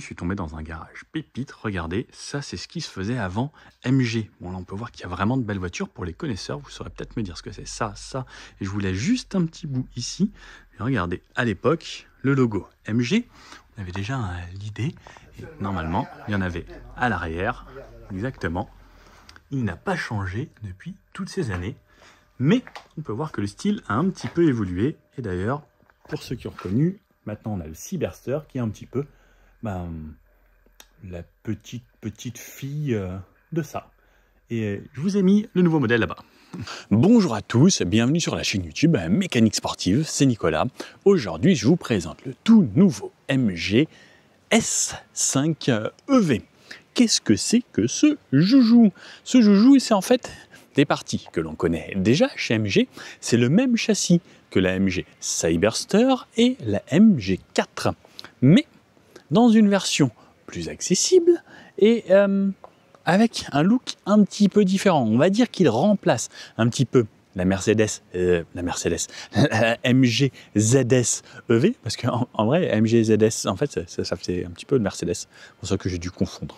suis tombé dans un garage pépite. Regardez, ça c'est ce qui se faisait avant MG. Bon là on peut voir qu'il y a vraiment de belles voitures. Pour les connaisseurs, vous saurez peut-être me dire ce que c'est ça. Et je vous laisse juste un petit bout ici. Et regardez, à l'époque, le logo MG, on avait déjà l'idée. Normalement, il y en avait à l'arrière, exactement. Il n'a pas changé depuis toutes ces années. Mais on peut voir que le style a un petit peu évolué. Et d'ailleurs, pour ceux qui ont reconnu, maintenant on a le Cyberster qui est un petit peu la petite fille de ça. Et je vous ai mis le nouveau modèle là-bas. Bonjour à tous, bienvenue sur la chaîne YouTube Mécanique Sportive, c'est Nicolas. Aujourd'hui, je vous présente le tout nouveau MG S5 EV. Qu'est-ce que c'est que ce joujou? Ce joujou, c'est en fait des parties que l'on connaît déjà chez MG. C'est le même châssis que la MG Cyberster et la MG4, mais dans une version plus accessible et avec un look un petit peu différent. On va dire qu'il remplace un petit peu la MG ZS EV, parce qu'en vrai, MG ZS, en fait, ça fait un petit peu de Mercedes. C'est pour ça que j'ai dû confondre.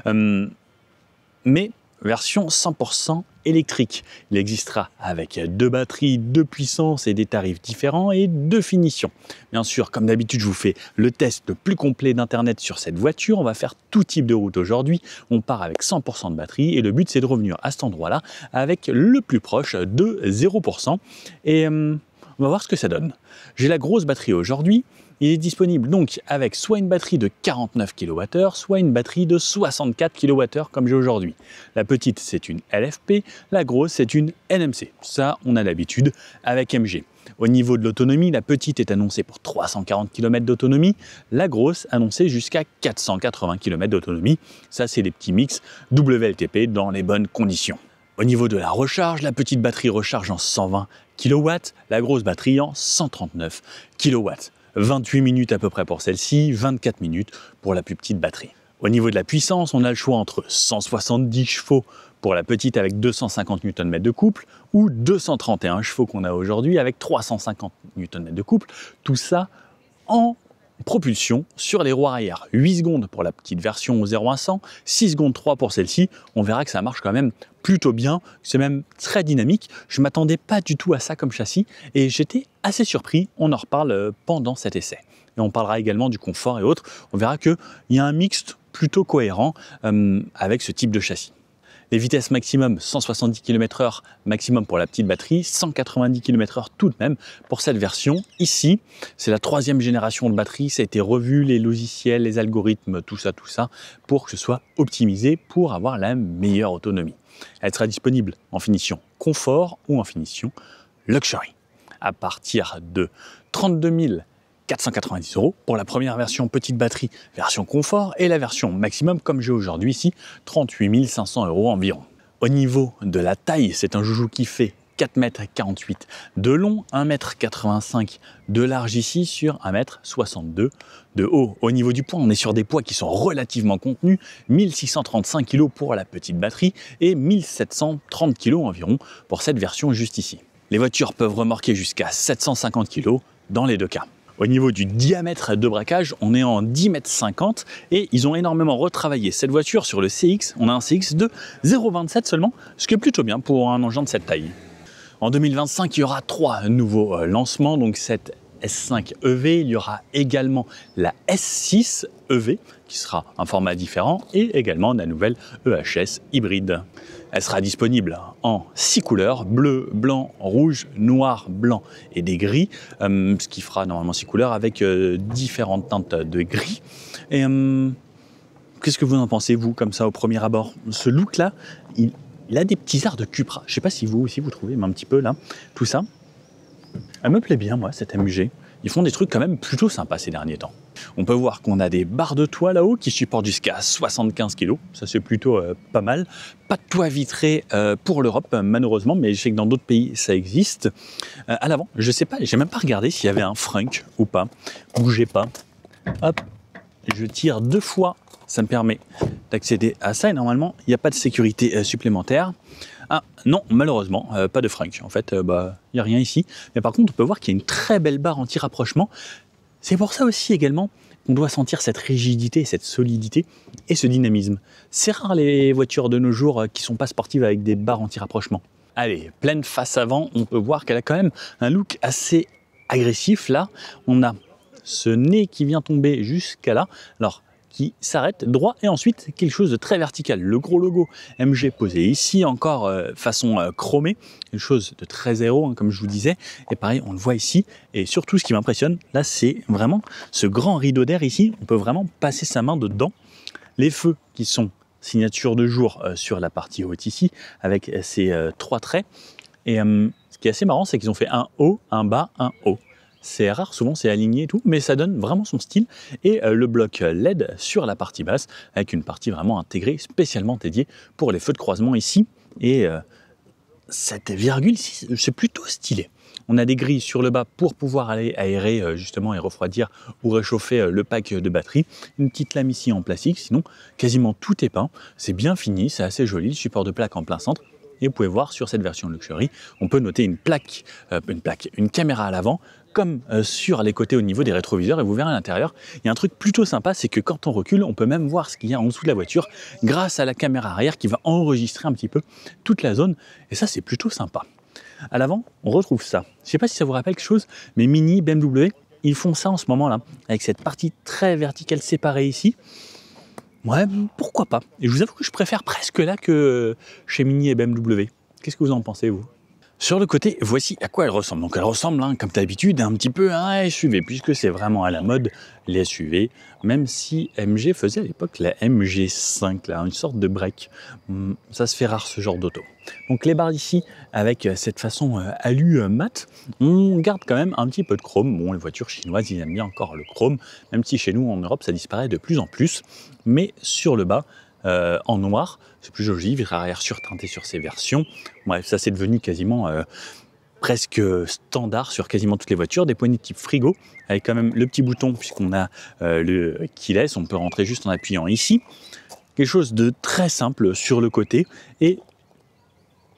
Mais version 100% électrique. Il existera avec 2 batteries, 2 puissances et des tarifs différents et 2 finitions. Bien sûr, comme d'habitude, je vous fais le test le plus complet d'Internet sur cette voiture. On va faire tout type de route aujourd'hui. On part avec 100% de batterie et le but, c'est de revenir à cet endroit-là avec le plus proche de 0%. Et on va voir ce que ça donne. J'ai la grosse batterie aujourd'hui. Il est disponible donc avec soit une batterie de 49 kWh, soit une batterie de 64 kWh comme j'ai aujourd'hui. La petite, c'est une LFP, la grosse, c'est une NMC. Ça, on a l'habitude avec MG. Au niveau de l'autonomie, la petite est annoncée pour 340 km d'autonomie, la grosse annoncée jusqu'à 480 km d'autonomie. Ça, c'est les petits mix WLTP dans les bonnes conditions. Au niveau de la recharge, la petite batterie recharge en 120 kW, la grosse batterie en 139 kW. 28 minutes à peu près pour celle-ci, 24 minutes pour la plus petite batterie. Au niveau de la puissance, on a le choix entre 170 chevaux pour la petite avec 250 Nm de couple ou 231 chevaux qu'on a aujourd'hui avec 350 Nm de couple. Tout ça en propulsion sur les roues arrière. 8 secondes pour la petite version au 0 à 100, 6 secondes 3 pour celle-ci. On verra que ça marche quand même plutôt bien, c'est même très dynamique. Je ne m'attendais pas du tout à ça comme châssis et j'étais assez surpris. On en reparle pendant cet essai. Et on parlera également du confort et autres. On verra qu'il y a un mixte plutôt cohérent avec ce type de châssis. Les vitesses maximum 170 km/h maximum pour la petite batterie, 190 km/h tout de même pour cette version. Ici, c'est la 3e génération de batterie, ça a été revu, les logiciels, les algorithmes, tout ça, pour que ce soit optimisé pour avoir la meilleure autonomie. Elle sera disponible en finition confort ou en finition luxury à partir de 32 490 € pour la première version petite batterie, version confort, et la version maximum, comme j'ai aujourd'hui ici, 38 500 € environ. Au niveau de la taille, c'est un joujou qui fait 4,48 m de long, 1,85 m de large ici sur 1,62 m de haut. Au niveau du poids, on est sur des poids qui sont relativement contenus, 1635 kg pour la petite batterie et 1730 kg environ pour cette version juste ici. Les voitures peuvent remorquer jusqu'à 750 kg dans les deux cas. Au niveau du diamètre de braquage, on est en 10,50 m et ils ont énormément retravaillé cette voiture sur le CX. On a un CX de 0,27 seulement, ce qui est plutôt bien pour un engin de cette taille. En 2025, il y aura 3 nouveaux lancements, donc cette S5 EV, il y aura également la S6 EV qui sera un format différent et également la nouvelle EHS hybride. Elle sera disponible en 6 couleurs, bleu, blanc, rouge, noir, blanc et des gris, ce qui fera normalement 6 couleurs avec différentes teintes de gris. Et qu'est-ce que vous en pensez, vous, comme ça, au premier abord? Ce look-là, il a des petits arts de Cupra. Je ne sais pas si vous aussi vous trouvez, mais un petit peu là, tout ça. Elle me plaît bien, moi, cette MG. Ils font des trucs quand même plutôt sympas ces derniers temps. On peut voir qu'on a des barres de toit là-haut qui supportent jusqu'à 75 kg. Ça, c'est plutôt pas mal. Pas de toit vitré pour l'Europe, malheureusement, mais je sais que dans d'autres pays, ça existe. À l'avant, je sais pas, j'ai même pas regardé s'il y avait un frunk ou pas. Bougez pas. Hop, je tire 2 fois. Ça me permet d'accéder à ça et normalement, il n'y a pas de sécurité supplémentaire. Ah non, malheureusement, pas de frunk. En fait, il n'y a rien ici. Mais par contre, on peut voir qu'il y a une très belle barre anti-rapprochement. C'est pour ça aussi également on doit sentir cette rigidité, cette solidité et ce dynamisme. C'est rare les voitures de nos jours qui ne sont pas sportives avec des barres anti-rapprochement. Allez, pleine face avant, on peut voir qu'elle a quand même un look assez agressif. Là, on a ce nez qui vient tomber jusqu'à là, alors qui s'arrête droit et ensuite quelque chose de très vertical. Le gros logo MG posé ici, encore façon chromée, quelque chose de très aéro, comme je vous disais. Et pareil, on le voit ici. Et surtout, ce qui m'impressionne, là, c'est vraiment ce grand rideau d'air ici. On peut vraiment passer sa main dedans. Les feux qui sont signature de jour sur la partie haute ici, avec ces 3 traits. Et ce qui est assez marrant, c'est qu'ils ont fait un haut, un bas, un haut. C'est rare, souvent c'est aligné et tout, mais ça donne vraiment son style. Et le bloc LED sur la partie basse, avec une partie vraiment intégrée, spécialement dédiée pour les feux de croisement ici. Et cette virgule ici, c'est plutôt stylé. On a des grilles sur le bas pour pouvoir aller aérer justement et refroidir ou réchauffer le pack de batterie. Une petite lame ici en plastique, sinon quasiment tout est peint. C'est bien fini, c'est assez joli, le support de plaque en plein centre. Et vous pouvez voir sur cette version Luxury, on peut noter une caméra à l'avant, comme sur les côtés au niveau des rétroviseurs, et vous verrez à l'intérieur, il y a un truc plutôt sympa, c'est que quand on recule, on peut même voir ce qu'il y a en dessous de la voiture grâce à la caméra arrière qui va enregistrer un petit peu toute la zone, et ça c'est plutôt sympa. À l'avant, on retrouve ça. Je ne sais pas si ça vous rappelle quelque chose, mais Mini, BMW, ils font ça en ce moment-là, avec cette partie très verticale séparée ici. Ouais, pourquoi pas. Et je vous avoue que je préfère presque là que chez Mini et BMW. Qu'est-ce que vous en pensez, vous ? Sur le côté, voici à quoi elle ressemble. Donc elle ressemble, comme d'habitude, un petit peu à un SUV, puisque c'est vraiment à la mode, les SUV, même si MG faisait à l'époque la MG5, là, une sorte de break. Ça se fait rare, ce genre d'auto. Donc les barres ici, avec cette façon alu mat, on garde quand même un petit peu de chrome. Bon, les voitures chinoises, ils aiment bien encore le chrome, même si chez nous, en Europe, ça disparaît de plus en plus. Mais sur le bas, en noir, c'est plus joli, vitre arrière surteinté sur ces versions. Bref, ça c'est devenu quasiment presque standard sur quasiment toutes les voitures. Des poignées de type frigo, avec quand même le petit bouton, puisqu'on a le keyless, on peut rentrer juste en appuyant ici. Quelque chose de très simple sur le côté et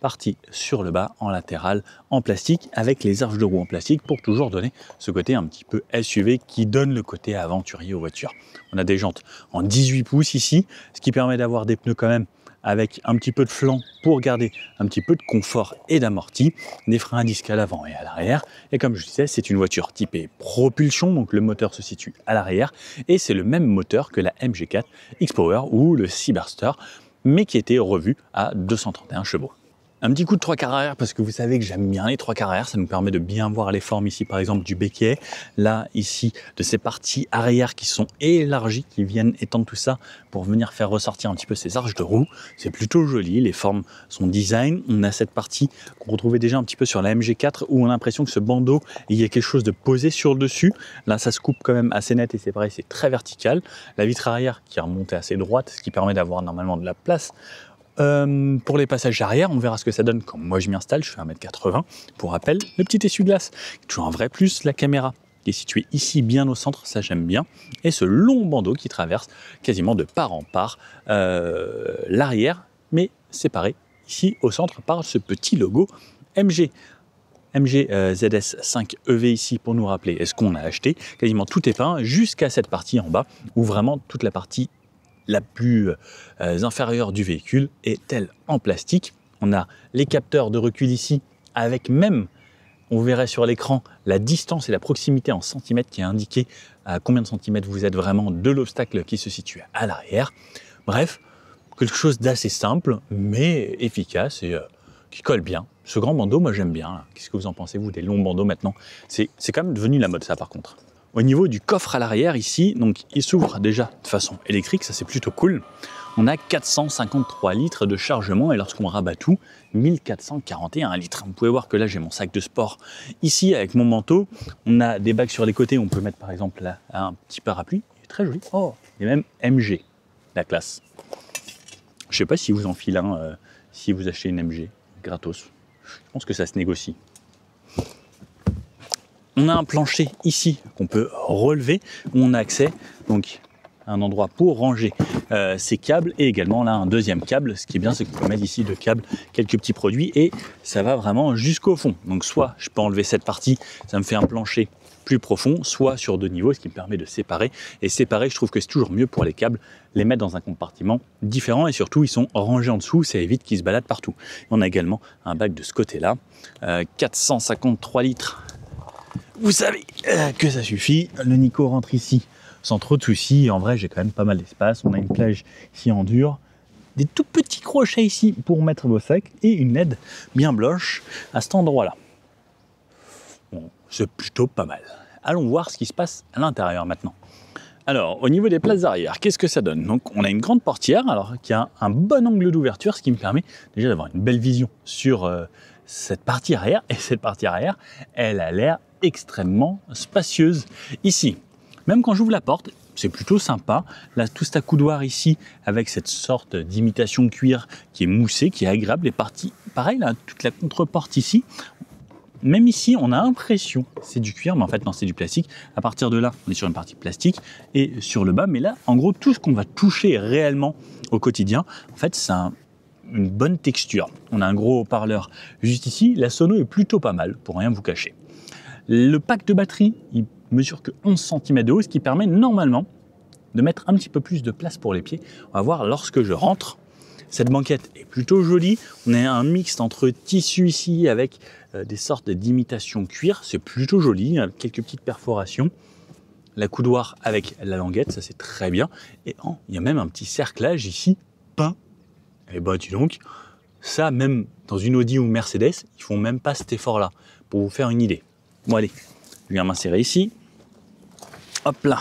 partie sur le bas en latéral en plastique avec les arches de roue en plastique pour toujours donner ce côté un petit peu SUV qui donne le côté aventurier aux voitures. On a des jantes en 18 pouces ici, ce qui permet d'avoir des pneus quand même avec un petit peu de flanc pour garder un petit peu de confort et d'amorti, des freins à disque à l'avant et à l'arrière. Et comme je disais, c'est une voiture typée propulsion, donc le moteur se situe à l'arrière et c'est le même moteur que la MG4 X-Power ou le Cyberster, mais qui était revu à 231 chevaux. Un petit coup de 3 quarts arrière parce que vous savez que j'aime bien les 3 quarts arrière, ça nous permet de bien voir les formes ici par exemple du béquet, là ici de ces parties arrière qui sont élargies, qui viennent étendre tout ça pour venir faire ressortir un petit peu ces arches de roue. C'est plutôt joli, les formes sont design. On a cette partie qu'on retrouvait déjà un petit peu sur la MG4 où on a l'impression que ce bandeau, il y a quelque chose de posé sur le dessus. Là ça se coupe quand même assez net et c'est pareil, c'est très vertical. La vitre arrière qui est remontée assez droite, ce qui permet d'avoir normalement de la place. Pour les passages arrière, on verra ce que ça donne quand moi je m'y installe, je fais 1m80. Pour rappel, le petit essuie-glace, toujours un vrai plus, la caméra qui est située ici bien au centre, ça j'aime bien, et ce long bandeau qui traverse quasiment de part en part l'arrière, mais séparé ici au centre par ce petit logo MG. MG ZS5 EV ici pour nous rappeler ce qu'on a acheté, quasiment tout est peint jusqu'à cette partie en bas où vraiment toute la partie la plus inférieure du véhicule est-elle en plastique. On a les capteurs de recul ici avec même, on verrait sur l'écran, la distance et la proximité en centimètres qui est indiqué à combien de centimètres vous êtes vraiment de l'obstacle qui se situe à l'arrière. Bref, quelque chose d'assez simple mais efficace et qui colle bien. Ce grand bandeau, moi j'aime bien. Qu'est-ce que vous en pensez, vous, des longs bandeaux maintenant? C'est quand même devenu la mode ça par contre. Au niveau du coffre à l'arrière ici, donc il s'ouvre déjà de façon électrique, ça c'est plutôt cool. On a 453 litres de chargement et lorsqu'on rabat tout, 1441 litres. Vous pouvez voir que là j'ai mon sac de sport ici avec mon manteau. On a des bacs sur les côtés, on peut mettre par exemple là un petit parapluie, il est très joli. Oh, il y a même MG, la classe. Je ne sais pas si vous en filez un, si vous achetez une MG gratos. Je pense que ça se négocie. On a un plancher ici qu'on peut relever, où on a accès donc un endroit pour ranger ces câbles et également là un deuxième câble. Ce qui est bien, c'est qu'on peut mettre ici deux câbles, quelques petits produits et ça va vraiment jusqu'au fond. Donc soit je peux enlever cette partie, ça me fait un plancher plus profond, soit sur 2 niveaux, ce qui me permet de séparer. Et séparer, je trouve que c'est toujours mieux pour les câbles, les mettre dans un compartiment différent et surtout ils sont rangés en dessous, ça évite qu'ils se baladent partout. On a également un bac de ce côté-là, 453 litres. Vous savez que ça suffit. Le Nico rentre ici sans trop de soucis. En vrai, j'ai quand même pas mal d'espace. On a une plage ici en dur, des tout petits crochets ici pour mettre vos sacs et une LED bien blanche à cet endroit-là. Bon, c'est plutôt pas mal. Allons voir ce qui se passe à l'intérieur maintenant. Alors, au niveau des places arrière, qu'est-ce que ça donne? Donc, on a une grande portière, alors qui a un bon angle d'ouverture, ce qui me permet déjà d'avoir une belle vision sur cette partie arrière. Et cette partie arrière, elle a l'air extrêmement spacieuse. Ici, même quand j'ouvre la porte, c'est plutôt sympa. Là, tout cet accoudoir ici, avec cette sorte d'imitation cuir qui est moussée, qui est agréable. Les parties, pareil, là, toute la contreporte ici. Même ici, on a l'impression c'est du cuir, mais en fait, non, c'est du plastique. À partir de là, on est sur une partie plastique et sur le bas. Mais là, en gros, tout ce qu'on va toucher réellement au quotidien, en fait, c'est une bonne texture. On a un gros haut-parleur juste ici. La sono est plutôt pas mal, pour rien vous cacher. Le pack de batterie, il mesure que 11 cm de haut, ce qui permet normalement de mettre un petit peu plus de place pour les pieds. On va voir lorsque je rentre. Cette banquette est plutôt jolie. On a un mixte entre tissu ici avec des sortes d'imitation cuir. C'est plutôt joli, quelques petites perforations. La coudoir avec la languette, ça c'est très bien. Et il y a même un petit cerclage ici, peint. Et bah dis donc, ça même dans une Audi ou Mercedes, ils font même pas cet effort-là, pour vous faire une idée. Bon allez, je viens m'insérer ici. Hop là,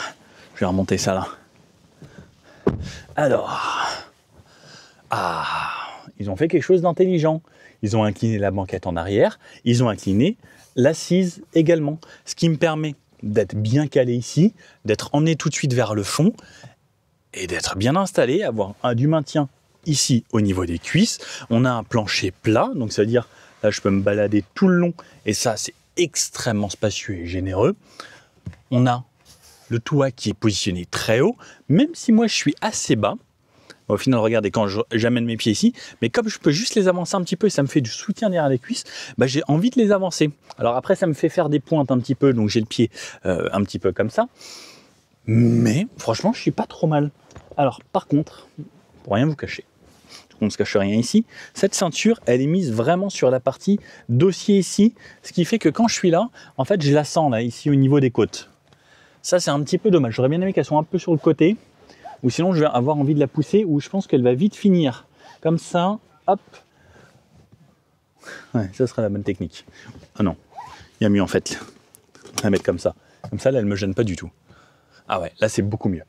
je vais remonter ça là. Alors... ils ont fait quelque chose d'intelligent. Ils ont incliné la banquette en arrière, ils ont incliné l'assise également. Ce qui me permet d'être bien calé ici, d'être emmené tout de suite vers le fond et d'être bien installé, avoir du maintien ici au niveau des cuisses. On a un plancher plat, donc ça veut dire là je peux me balader tout le long et ça c'est extrêmement spacieux et généreux. On a le toit qui est positionné très haut, même si moi je suis assez bas. Au final, regardez, quand j'amène mes pieds ici, mais comme je peux juste les avancer un petit peu et ça me fait du soutien derrière les cuisses, bah, j'ai envie de les avancer. Alors après, ça me fait faire des pointes un petit peu, donc j'ai le pied un petit peu comme ça. Mais franchement, je suis pas trop mal. Alors par contre, pour rien vous cacher, on ne se cache rien ici, cette ceinture, elle est mise vraiment sur la partie dossier ici, ce qui fait que quand je suis là, en fait, je la sens là, ici au niveau des côtes. Ça, c'est un petit peu dommage. J'aurais bien aimé qu'elle soit un peu sur le côté. Ou sinon, je vais avoir envie de la pousser, ou je pense qu'elle va vite finir. Comme ça, hop. Ouais, ça sera la bonne technique. Ah non, il y a mieux en fait. On va la mettre comme ça. Comme ça, là, elle ne me gêne pas du tout. Ah ouais, là, c'est beaucoup mieux.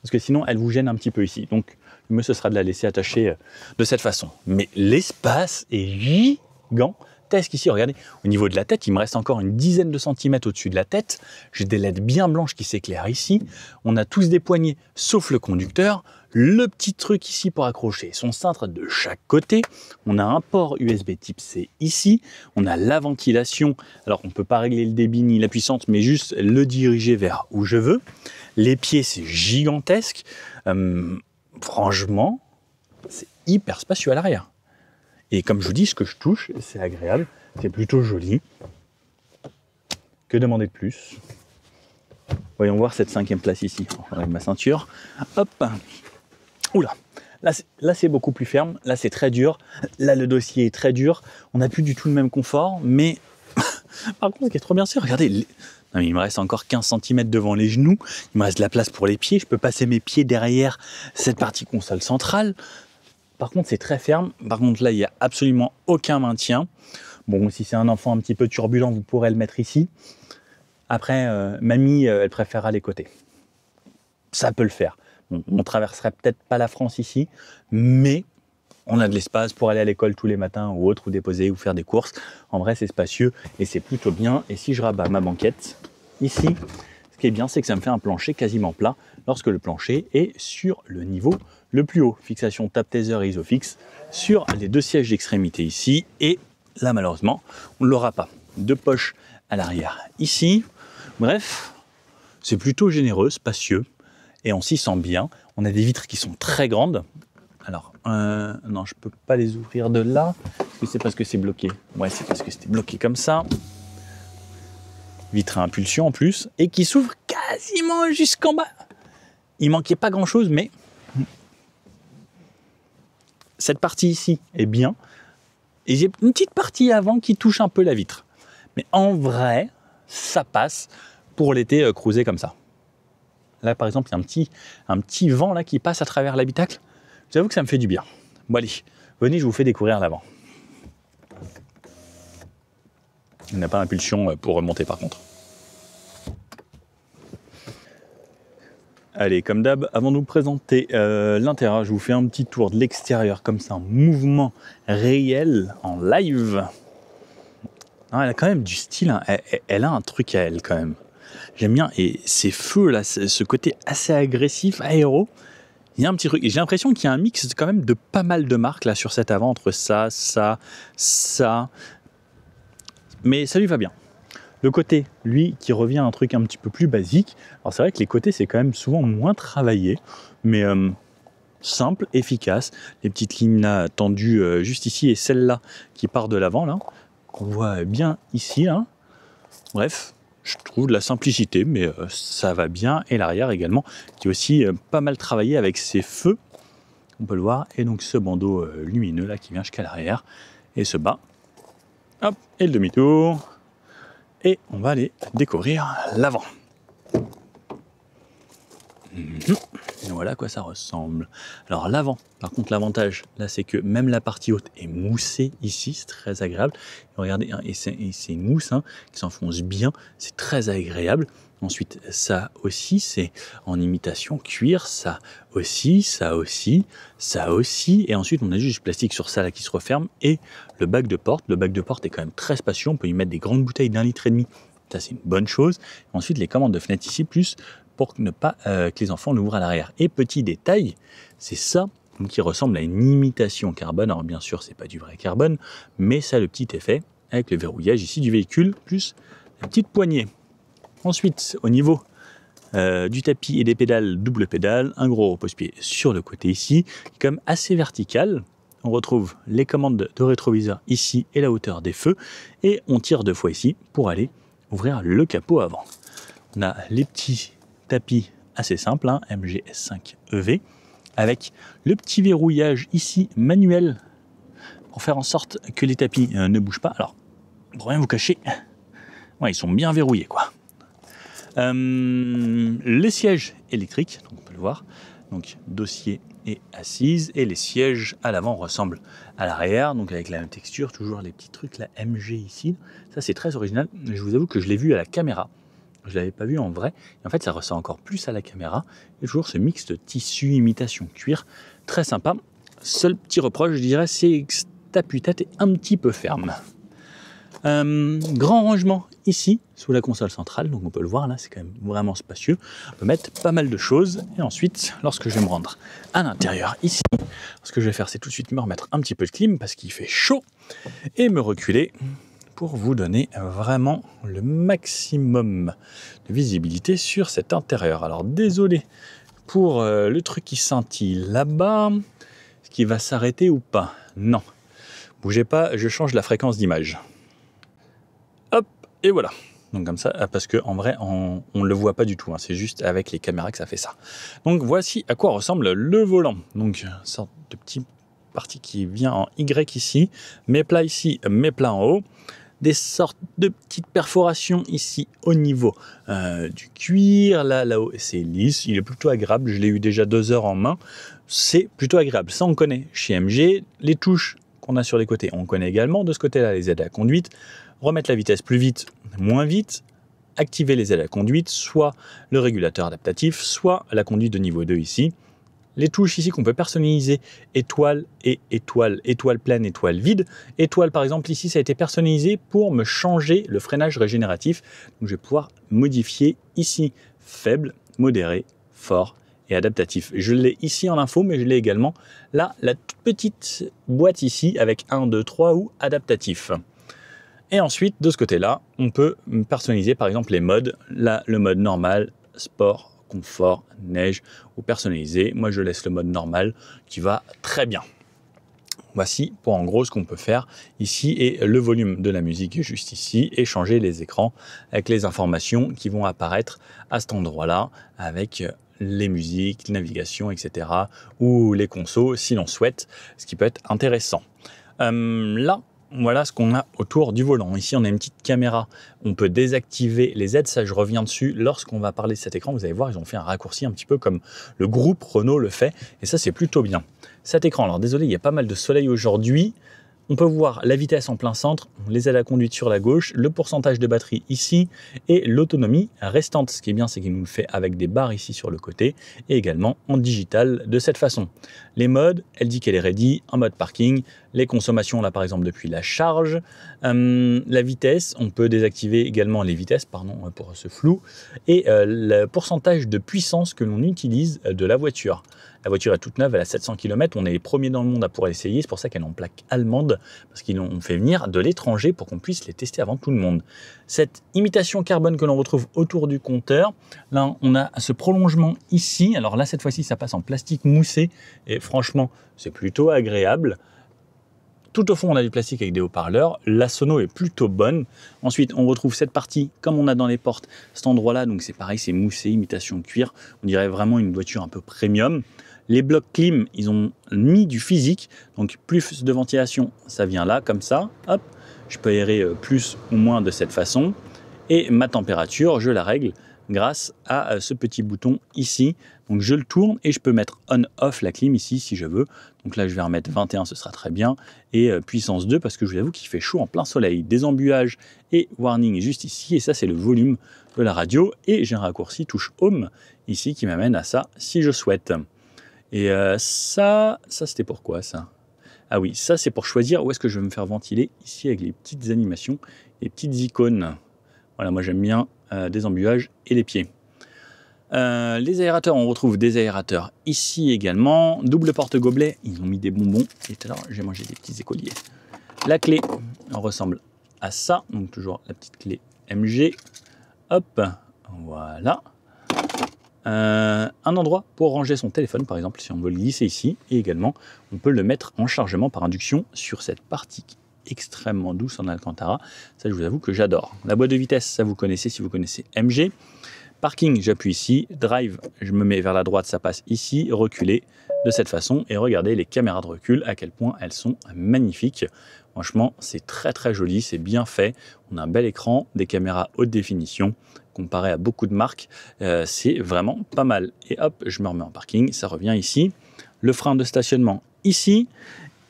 Parce que sinon, elle vous gêne un petit peu ici. Donc, le mieux, ce sera de la laisser attacher de cette façon. Mais l'espace est gigantesque ici. Regardez, au niveau de la tête, il me reste encore une dizaine de centimètres au-dessus de la tête. J'ai des LED bien blanches qui s'éclairent ici. On a tous des poignées, sauf le conducteur. Le petit truc ici pour accrocher son cintre de chaque côté. On a un port USB type C ici. On a la ventilation. Alors, on ne peut pas régler le débit ni la puissance, mais juste le diriger vers où je veux. Les pieds, c'est gigantesque. Franchement, c'est hyper spacieux à l'arrière. Et comme je vous dis, ce que je touche, c'est agréable, c'est plutôt joli. Que demander de plus? Voyons voir cette 5e place ici. Avec ma ceinture. Hop. Oula. Là, c'est beaucoup plus ferme. Là, c'est très dur. Là, le dossier est très dur. On n'a plus du tout le même confort. Mais par contre, ce qui est trop bien, c'est, regardez, non, mais il me reste encore 15 cm devant les genoux. Il me reste de la place pour les pieds. Je peux passer mes pieds derrière cette partie console centrale. Par contre, c'est très ferme. Par contre, là, il n'y a absolument aucun maintien. Bon, si c'est un enfant un petit peu turbulent, vous pourrez le mettre ici. Après, mamie, elle préférera les côtés. Ça peut le faire. Bon, on ne traverserait peut-être pas la France ici, mais on a de l'espace pour aller à l'école tous les matins ou autre, ou déposer ou faire des courses. En vrai, c'est spacieux et c'est plutôt bien. Et si je rabats ma banquette ici, ce qui est bien, c'est que ça me fait un plancher quasiment plat lorsque le plancher est sur le niveau le plus haut. Fixation tap taser et isofix sur les 2 sièges d'extrémité ici. Et là, malheureusement, on ne l'aura pas. 2 poches à l'arrière ici. Bref, c'est plutôt généreux, spacieux. et on s'y sent bien. On a des vitres qui sont très grandes. Alors, non, je peux pas les ouvrir de là. Est-ce que c'est parce que c'est bloqué? Ouais, c'est parce que c'était bloqué comme ça. Vitre à impulsion en plus, et qui s'ouvre quasiment jusqu'en bas. Il manquait pas grand-chose, mais cette partie ici est bien. Et j'ai une petite partie avant qui touche un peu la vitre. Mais en vrai, ça passe pour l'été cruiser comme ça. Là, par exemple, il y a un petit vent là qui passe à travers l'habitacle. J'avoue que ça me fait du bien. Bon allez, venez, je vous fais découvrir l'avant. Il n'a pas d'impulsion pour remonter par contre. Allez, comme d'hab, avant de vous présenter l'intérieur, je vous fais un petit tour de l'extérieur, comme ça, en mouvement réel, en live. Non, elle a quand même du style, hein. Elle a un truc à elle quand même. J'aime bien, et ces feux là, ce côté assez agressif, aéro, il y a un petit truc. Et j'ai l'impression qu'il y a un mix quand même de pas mal de marques là sur cet avant, entre ça, ça. Mais ça lui va bien. Le côté, lui, qui revient à un truc un petit peu plus basique. Alors c'est vrai que les côtés, c'est quand même souvent moins travaillé, mais simple, efficace. Les petites lignes là tendues juste ici, et celle-là qui part de l'avant, là, qu'on voit bien ici, là. Bref, je trouve de la simplicité, mais ça va bien. Et l'arrière également, qui est aussi pas mal travaillé avec ses feux. On peut le voir. Et donc ce bandeau lumineux là qui vient jusqu'à l'arrière et se bat. Hop, et le demi-tour. Et on va aller découvrir l'avant. Et voilà à quoi ça ressemble. Alors l'avant, par contre l'avantage là c'est que même la partie haute est moussée ici, c'est très agréable. Et regardez, hein, et c'est une mousse hein, qui s'enfonce bien, c'est très agréable. Ensuite ça aussi c'est en imitation cuir, ça aussi, ça aussi, ça aussi. Et ensuite on a juste du plastique sur ça là qui se referme. Et le bac de porte, est quand même très spacieux, on peut y mettre des grandes bouteilles d'1,5 litre. Ça c'est une bonne chose. Ensuite les commandes de fenêtre ici plus pour ne pas que les enfants l'ouvrent à l'arrière. Et petit détail, c'est ça qui ressemble à une imitation carbone. Alors bien sûr, c'est pas du vrai carbone, mais ça a le petit effet avec le verrouillage ici du véhicule, plus la petite poignée. Ensuite, au niveau du tapis et des pédales, double pédale, un gros repose-pied sur le côté ici, comme assez vertical. On retrouve les commandes de rétroviseur ici et la hauteur des feux. Et on tire 2 fois ici pour aller ouvrir le capot avant. On a les petits tapis assez simple, hein, MG-S5 EV, avec le petit verrouillage ici manuel pour faire en sorte que les tapis ne bougent pas. Alors, pour rien vous cacher, ouais, ils sont bien verrouillés quoi. Les sièges électriques, donc on peut le voir, donc dossier et assise, et les sièges à l'avant ressemblent à l'arrière, donc avec la même texture, toujours les petits trucs, la MG ici. Ça c'est très original, je vous avoue que je l'ai vu à la caméra. Je ne l'avais pas vu en vrai. Et en fait, ça ressemble encore plus à la caméra. Et toujours ce mix de tissu, imitation, cuir. Très sympa. Seul petit reproche, je dirais, c'est que cette appuie-tête est un petit peu ferme. Grand rangement ici, sous la console centrale. Donc on peut le voir là, c'est quand même vraiment spacieux. On peut mettre pas mal de choses. Et ensuite, lorsque je vais me rendre à l'intérieur ici, ce que je vais faire, c'est tout de suite me remettre un petit peu de clim parce qu'il fait chaud. Et me reculer pour vous donner vraiment le maximum de visibilité sur cet intérieur. Alors désolé pour le truc qui scintille là-bas, est-ce qu'il va s'arrêter ou pas? Non, bougez pas, je change la fréquence d'image. Hop, et voilà. Donc comme ça, parce qu'en vrai, on ne le voit pas du tout, hein, c'est juste avec les caméras que ça fait ça. Donc voici à quoi ressemble le volant. Donc une sorte de petite partie qui vient en Y ici, mes plats ici, mes plats en haut. Des sortes de petites perforations ici au niveau du cuir, là-haut c'est lisse, il est plutôt agréable, je l'ai eu déjà 2 heures en main, c'est plutôt agréable, ça on connaît chez MG, les touches qu'on a sur les côtés, on connaît également de ce côté-là les aides à la conduite, remettre la vitesse plus vite, moins vite, activer les aides à la conduite, soit le régulateur adaptatif, soit la conduite de niveau 2 ici. Les touches ici qu'on peut personnaliser, étoile et étoile, étoile pleine, étoile vide. Étoile par exemple ici ça a été personnalisé pour me changer le freinage régénératif. Donc je vais pouvoir modifier ici faible, modéré, fort et adaptatif. Je l'ai ici en info mais je l'ai également là, la toute petite boîte ici avec 1, 2, 3 ou adaptatif. Et ensuite de ce côté là on peut personnaliser par exemple les modes. Là le mode normal, sport, confort, neige ou personnalisé. Moi, je laisse le mode normal qui va très bien. Voici pour en gros ce qu'on peut faire ici et le volume de la musique est juste ici et changer les écrans avec les informations qui vont apparaître à cet endroit-là avec les musiques, navigation, etc. ou les consos si l'on souhaite, ce qui peut être intéressant. Là, voilà ce qu'on a autour du volant. Ici, on a une petite caméra. On peut désactiver les aides. Ça, je reviens dessus lorsqu'on va parler de cet écran. Vous allez voir, ils ont fait un raccourci un petit peu comme le groupe Renault le fait. Et ça, c'est plutôt bien. Cet écran, alors désolé, il y a pas mal de soleil aujourd'hui. On peut voir la vitesse en plein centre, les aides à conduite sur la gauche, le pourcentage de batterie ici et l'autonomie restante. Ce qui est bien, c'est qu'il nous le fait avec des barres ici sur le côté et également en digital de cette façon. Les modes, elle dit qu'elle est ready, en mode parking, les consommations là par exemple depuis la charge, la vitesse, on peut désactiver également les vitesses, pardon pour ce flou, et le pourcentage de puissance que l'on utilise de la voiture. La voiture est toute neuve, elle a 700 km, on est les premiers dans le monde à pouvoir l'essayer, c'est pour ça qu'elle est en plaque allemande, parce qu'ils l'ont fait venir de l'étranger pour qu'on puisse les tester avant tout le monde. Cette imitation carbone que l'on retrouve autour du compteur, là on a ce prolongement ici, alors là cette fois-ci ça passe en plastique moussé, et franchement c'est plutôt agréable. Tout au fond, on a du plastique avec des haut-parleurs. La sono est plutôt bonne. Ensuite, on retrouve cette partie, comme on a dans les portes, cet endroit-là. Donc, c'est pareil, c'est moussé, imitation cuir. On dirait vraiment une voiture un peu premium. Les blocs clim, ils ont mis du physique. Donc, plus de ventilation, ça vient là, comme ça. Hop, je peux aérer plus ou moins de cette façon. Et ma température, je la règle grâce à ce petit bouton ici. Donc je le tourne et je peux mettre on-off la clim ici si je veux. Donc là je vais remettre 21, ce sera très bien. Et puissance 2 parce que je vous avoue qu'il fait chaud en plein soleil. Des embuages et warning juste ici. Et ça c'est le volume de la radio. Et j'ai un raccourci touche home ici qui m'amène à ça si je souhaite. Et ça c'était pourquoi ça? Ah oui, ça c'est pour choisir où est-ce que je vais me faire ventiler ici avec les petites animations, les petites icônes. Voilà, moi j'aime bien des embuages et les pieds. Les aérateurs, on retrouve des aérateurs ici également. Double porte-gobelet, ils ont mis des bonbons. Et tout à l'heure, j'ai mangé des petits écoliers. La clé ressemble à ça. Donc toujours la petite clé MG. Hop, voilà. Un endroit pour ranger son téléphone, par exemple, si on veut le glisser ici. Et également, on peut le mettre en chargement par induction sur cette partie extrêmement douce en Alcantara. Ça, je vous avoue que j'adore. La boîte de vitesse, ça vous connaissez si vous connaissez MG. Parking, j'appuie ici. Drive, je me mets vers la droite, ça passe ici. Reculer de cette façon. Et regardez les caméras de recul, à quel point elles sont magnifiques. Franchement, c'est très très joli, c'est bien fait. On a un bel écran, des caméras haute définition. Comparé à beaucoup de marques, c'est vraiment pas mal. Et hop, je me remets en parking, ça revient ici. Le frein de stationnement ici.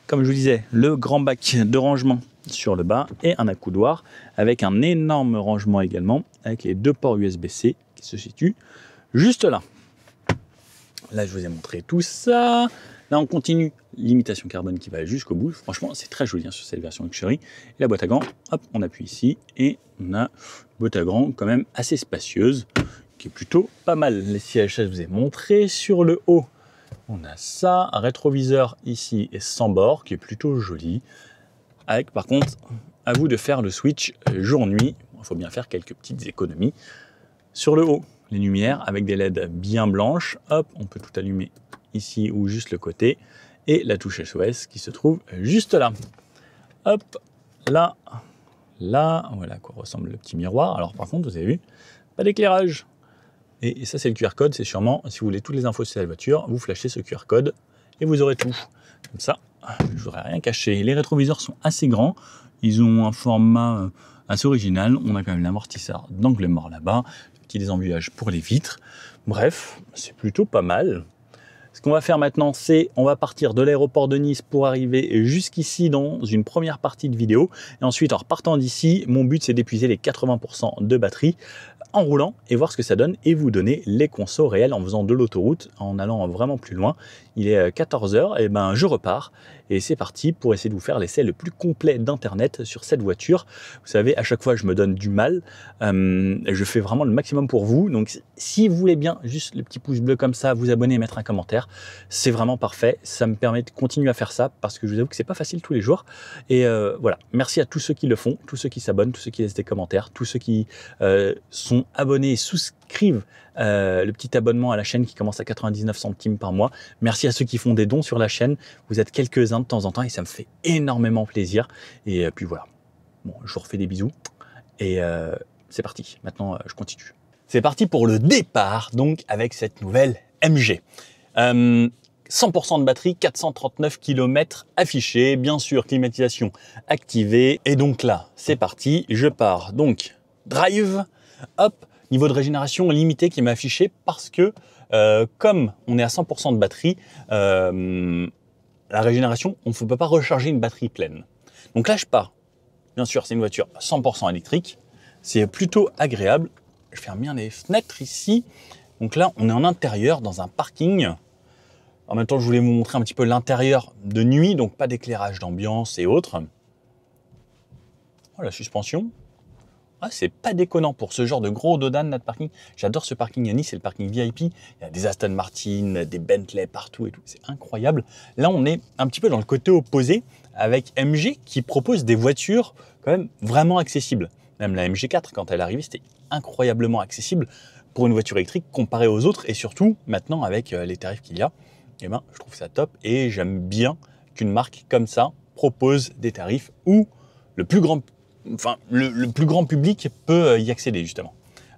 Comme je vous disais, le grand bac de rangement sur le bas et un accoudoir avec un énorme rangement également avec les deux ports USB-C qui se situent juste là. Là, je vous ai montré tout ça. Là, on continue l'imitation carbone qui va jusqu'au bout. Franchement, c'est très joli hein, sur cette version Luxury. Et la boîte à gants, hop, on appuie ici et on a une boîte à gants quand même assez spacieuse qui est plutôt pas mal. Les sièges, ça, je vous ai montré. Sur le haut, on a ça, un rétroviseur ici et sans bord qui est plutôt joli. Avec par contre, à vous de faire le switch jour-nuit. Il faut bien faire quelques petites économies. Sur le haut, les lumières avec des LED bien blanches. Hop, on peut tout allumer ici ou juste le côté. Et la touche SOS qui se trouve juste là. Hop, là, voilà à quoi ressemble le petit miroir. Alors par contre, vous avez vu, pas d'éclairage. Et ça, c'est le QR code. C'est sûrement, si vous voulez toutes les infos sur la voiture, vous flashez ce QR code et vous aurez tout. Comme ça, je ne voudrais rien cacher. Les rétroviseurs sont assez grands. Ils ont un format assez original. On a quand même l'amortisseur d'angle mort là-bas. Petit désembuyage pour les vitres. Bref, c'est plutôt pas mal. Ce qu'on va faire maintenant, c'est on va partir de l'aéroport de Nice pour arriver jusqu'ici dans une première partie de vidéo. Et ensuite, en repartant d'ici, mon but, c'est d'épuiser les 80% de batterie en roulant et voir ce que ça donne et vous donner les consos réels en faisant de l'autoroute, en allant vraiment plus loin. Il est 14 h, et ben je repars et c'est parti pour essayer de vous faire l'essai le plus complet d'internet sur cette voiture. Vous savez, à chaque fois je me donne du mal, je fais vraiment le maximum pour vous, donc si vous voulez bien juste le petit pouce bleu comme ça, vous abonner et mettre un commentaire, c'est vraiment parfait, ça me permet de continuer à faire ça parce que je vous avoue que c'est pas facile tous les jours et voilà, merci à tous ceux qui le font, tous ceux qui s'abonnent, tous ceux qui laissent des commentaires, tous ceux qui sont sont abonnés et souscrivent le petit abonnement à la chaîne qui commence à 99 centimes par mois. Merci à ceux qui font des dons sur la chaîne. Vous êtes quelques-uns de temps en temps et ça me fait énormément plaisir. Et puis voilà. Bon, je vous refais des bisous. Et c'est parti. Maintenant, je continue. C'est parti pour le départ, donc, avec cette nouvelle MG. 100% de batterie, 439 km affichés, bien sûr, climatisation activée. Et donc là, c'est parti, je pars. Donc, drive, hop, niveau de régénération limité qui m'a affiché parce que, comme on est à 100% de batterie, la régénération, on ne peut pas recharger une batterie pleine. Donc là, je pars. Bien sûr, c'est une voiture 100% électrique. C'est plutôt agréable. Je ferme bien les fenêtres ici. Donc là, on est en intérieur, dans un parking. En même temps, je voulais vous montrer un petit peu l'intérieur de nuit, donc pas d'éclairage d'ambiance et autres. Oh, la suspension. Ah, c'est pas déconnant pour ce genre de gros dodan de parking. J'adore ce parking à Nice, c'est le parking VIP. Il y a des Aston Martin, des Bentley partout et tout. C'est incroyable. Là, on est un petit peu dans le côté opposé avec MG qui propose des voitures quand même vraiment accessibles. Même la MG4, quand elle est arrivée, c'était incroyablement accessible pour une voiture électrique comparée aux autres. Et surtout, maintenant, avec les tarifs qu'il y a, eh ben, je trouve ça top et j'aime bien qu'une marque comme ça propose des tarifs où le plus grand public peut y accéder justement.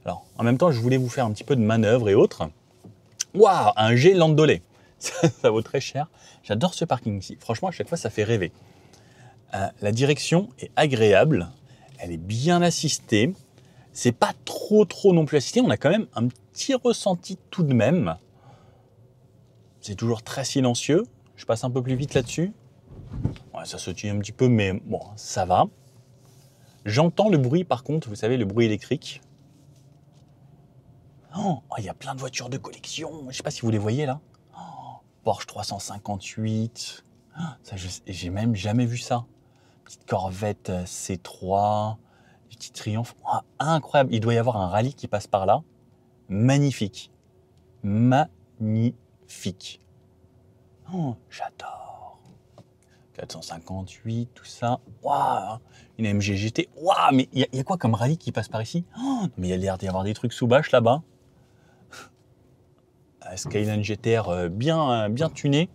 Alors, en même temps, je voulais vous faire un petit peu de manœuvre et autres. Waouh, un G Landaulet, ça vaut très cher. J'adore ce parking ici. Franchement, à chaque fois, ça fait rêver. La direction est agréable, elle est bien assistée. C'est pas trop non plus assisté. On a quand même un petit ressenti tout de même. C'est toujours très silencieux. Je passe un peu plus vite là-dessus. Ouais, ça sautille un petit peu, mais bon, ça va. J'entends le bruit, par contre, vous savez, le bruit électrique. Oh, il y a plein de voitures de collection. Je ne sais pas si vous les voyez là. Oh, Porsche 358. Oh, ça, j'ai même jamais vu ça. Petite Corvette C3. Petit Triumph. Oh, incroyable. Il doit y avoir un rallye qui passe par là. Magnifique. Magnifique. Oh, j'adore. 458, tout ça. Waouh, une MG GT. Waouh, mais il y a quoi comme rallye qui passe par ici? Oh, mais il y a l'air d'y avoir des trucs sous bâche là-bas. Skyline GTR bien tuné.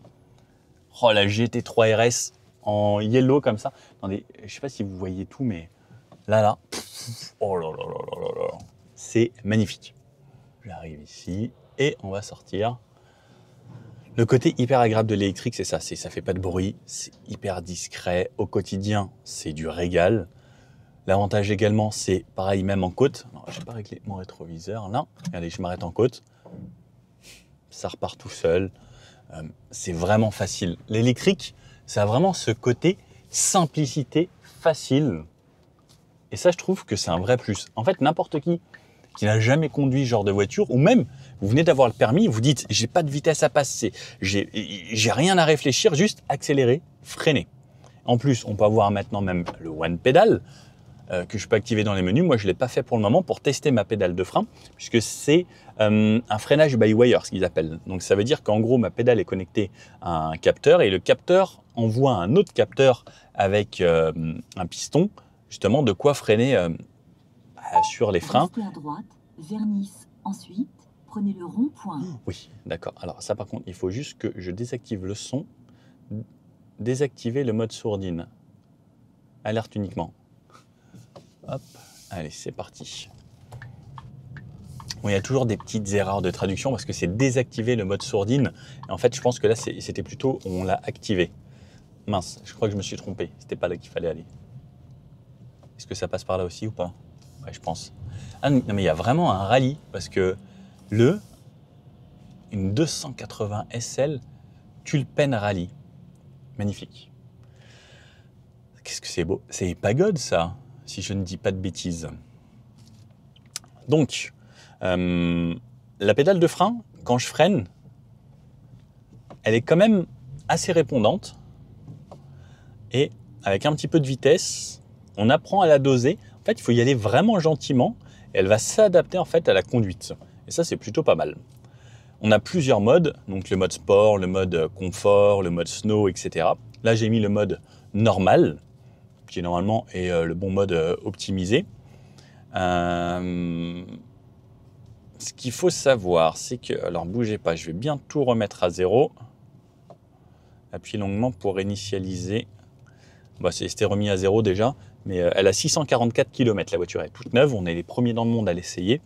Oh, la GT3 RS en yellow comme ça. Attendez, je sais pas si vous voyez tout, mais là. Oh là là là là là là. C'est magnifique. J'arrive ici et on va sortir. Le côté hyper agréable de l'électrique, c'est ça. Ça fait pas de bruit, c'est hyper discret. Au quotidien, c'est du régal. L'avantage également, c'est pareil, même en côte. Je n'ai pas réglé mon rétroviseur là. Regardez, je m'arrête en côte. Ça repart tout seul. C'est vraiment facile. L'électrique, ça a vraiment ce côté simplicité, facile. Et ça, je trouve que c'est un vrai plus. En fait, n'importe qui n'a jamais conduit ce genre de voiture, ou même vous venez d'avoir le permis, vous dites j'ai pas de vitesse à passer, j'ai rien à réfléchir, juste accélérer, freiner. En plus, on peut avoir maintenant même le one pedal que je peux activer dans les menus. Moi, je l'ai pas fait pour le moment pour tester ma pédale de frein, puisque c'est un freinage by wire, ce qu'ils appellent. Donc ça veut dire qu'en gros, ma pédale est connectée à un capteur et le capteur envoie un autre capteur avec un piston, justement de quoi freiner sur les freins. Restez à droite, vers Nice. Ensuite, prenez le rond-point. Oui, d'accord. Alors ça par contre, il faut juste que je désactive le son, désactiver le mode sourdine. Alerte uniquement. Hop, allez, c'est parti. Bon, il y a toujours des petites erreurs de traduction parce que c'est désactiver le mode sourdine. Et en fait, je pense que là, c'était plutôt, on l'a activé. Mince, je crois que je me suis trompé. C'était pas là qu'il fallait aller. Est-ce que ça passe par là aussi ou pas? Ouais, je pense. Ah non, mais il y a vraiment un rallye parce que une 280 SL Tulpen Rallye. Magnifique. Qu'est-ce que c'est beau. C'est Pagode, ça, si je ne dis pas de bêtises. Donc, la pédale de frein, quand je freine, elle est quand même assez répondante. Et avec un petit peu de vitesse, on apprend à la doser. En fait, il faut y aller vraiment gentiment. Et elle va s'adapter en fait à la conduite. Et ça, c'est plutôt pas mal. On a plusieurs modes. Donc le mode sport, le mode confort, le mode snow, etc. Là, j'ai mis le mode normal, qui normalement est le bon mode optimisé. ce qu'il faut savoir, c'est que, alors bougez pas, je vais bien tout remettre à 0. Appuyez longuement pour initialiser. Bah, c'était remis à 0 déjà, mais elle a 644 km, la voiture est toute neuve, on est les premiers dans le monde à l'essayer.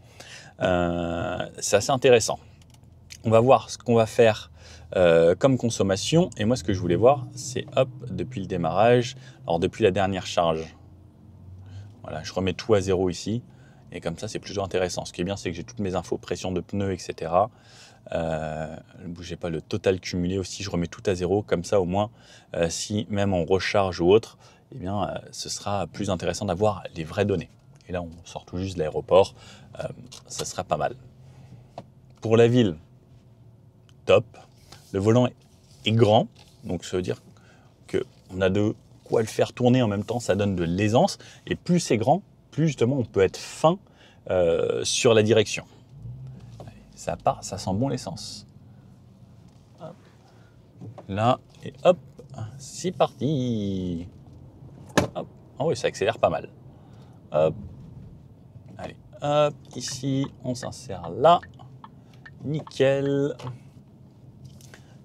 C'est assez intéressant. On va voir ce qu'on va faire comme consommation, et moi ce que je voulais voir, c'est hop, depuis le démarrage, alors depuis la dernière charge. Voilà, je remets tout à 0 ici, et comme ça c'est plutôt intéressant. Ce qui est bien, c'est que j'ai toutes mes infos, pression de pneus, etc. Ne bougez pas, le total cumulé aussi, je remets tout à 0, comme ça au moins, si même on recharge ou autre, eh bien, ce sera plus intéressant d'avoir les vraies données. Et là, on sort tout juste de l'aéroport, ça sera pas mal. Pour la ville, top. Le volant est grand, donc ça veut dire qu'on a de quoi le faire tourner en même temps, ça donne de l'aisance. Et plus c'est grand, plus justement on peut être fin sur la direction. Ça part, ça sent bon l'essence. Là, et hop, c'est parti. Hop. Oh oui, ça accélère pas mal. Hop. Allez, hop, ici, on s'insère là. Nickel.